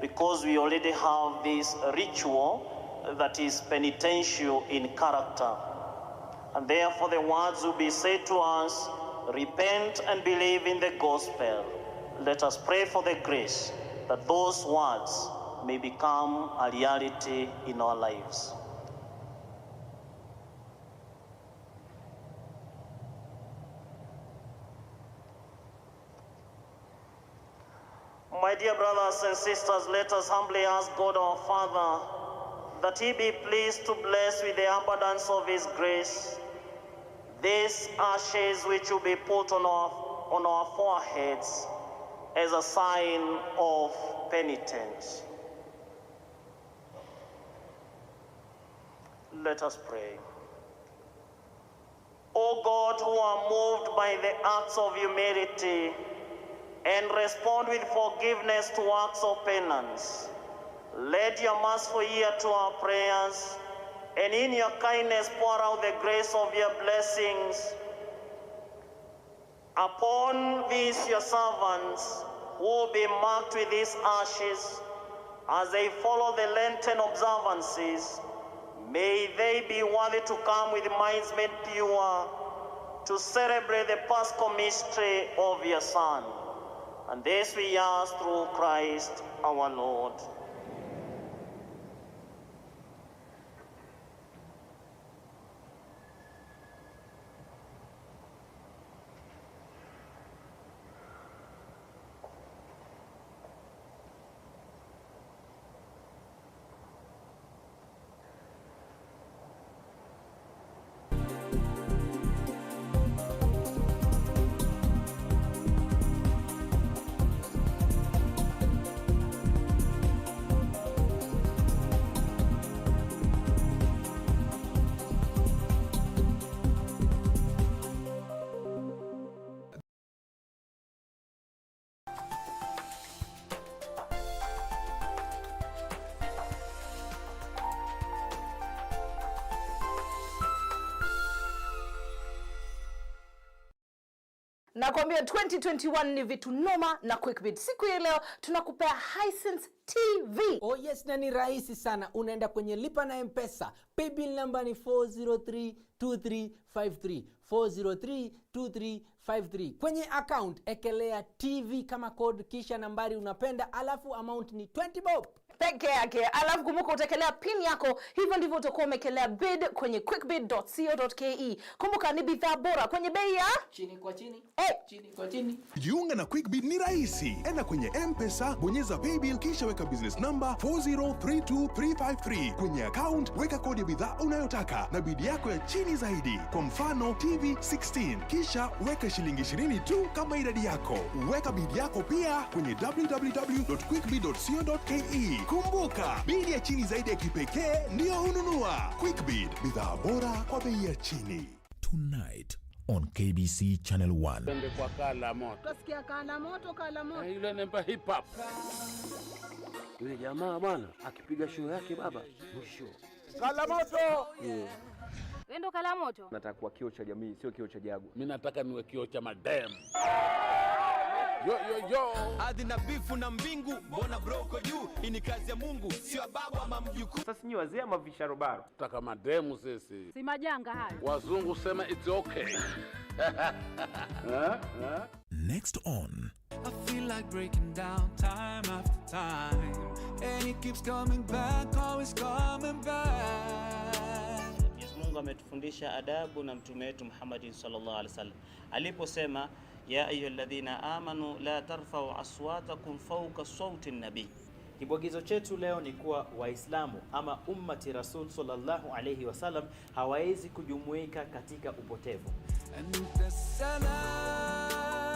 because we already have this ritual that is penitential in character. And therefore the words will be said to us, repent and believe in the gospel. Let us pray for the grace that those words may become a reality in our lives. My dear brothers and sisters, let us humbly ask God our Father that he be pleased to bless with the abundance of his grace these ashes which will be put on our foreheads as a sign of penitence. Let us pray. O God, who are moved by the acts of humility and respond with forgiveness to acts of penance, let your merciful ear to our prayers, and in your kindness pour out the grace of your blessings upon these your servants who will be marked with these ashes as they follow the Lenten observances. May they be worthy to come with minds made pure to celebrate the Paschal mystery of your Son. And this we ask through Christ our Lord. Nakwambia 2021 ni vitu noma na QuickBid. Siku ya leo tunakupea Hisense TV. Oh yes, na ni rahisi sana. Unaenda kwenye lipa na M-Pesa. Paybill number ni 4032353. 4032353. Kwenye account ekelea TV kama code kisha nambari unapenda, alafu amount ni 20 bob peke yake. Alafu kumbuka utakelea pin yako. Hivyo ndivyo utakuwa umekelea bid kwenye quickbid.co.ke. Kumbuka ni bidhaa bora kwenye bei ya chini kwa chini. Chini kwa chini. Jiunga na QuickBid ni rahisi. Enda kwenye M-Pesa, bonyeza paybill kisha weka business number 4032353. Kwenye account weka kodi ya bidhaa unayotaka na bid yako ya chini zaidi. Kwa mfano TV 16. Kisha weka shilingi 20 tu kama idadi yako. Weka bid yako pia kwenye www.quickbid.co.ke. Kumbuka, bid ya chini zaidi ya kipekee ndio ununua. QuickBid, bidhaa bora kwa bei ya chini. Tonight on KBC Channel 1. Twende kwa kala moto. Kasikia kala moto. Ile nemba hip hop. Yule jamaa bwana akipiga show yake baba, mwisho. Kala moto. Wendo kala moto. Nataka kuwa kioo cha jamii, sio kioo cha jagu. Mimi nataka niwe kioo cha madam. Yo. Ardhi na bifu na mbingu, mbona broko juu? Hii ni kazi ya Mungu, sio babu ama mjukuu. Sasa ni wazee ama visharobaro? Tutaka mademu sisi. Si majanga hayo. Wazungu sema it's okay. Next on. I feel like breaking down time after time, and it keeps coming back, always coming back. Mungu ametufundisha adabu na mtume wetu Muhammad sallallahu alaihi wasallam aliposema ya ayyuhalladhina amanu la tarfa'u aswatakum fawqa sawti an-nabi. Kibwagizo chetu leo ni kuwa Waislamu ama ummati Rasul sallallahu alayhi wasallam hawawezi kujumuika katika upotevu. And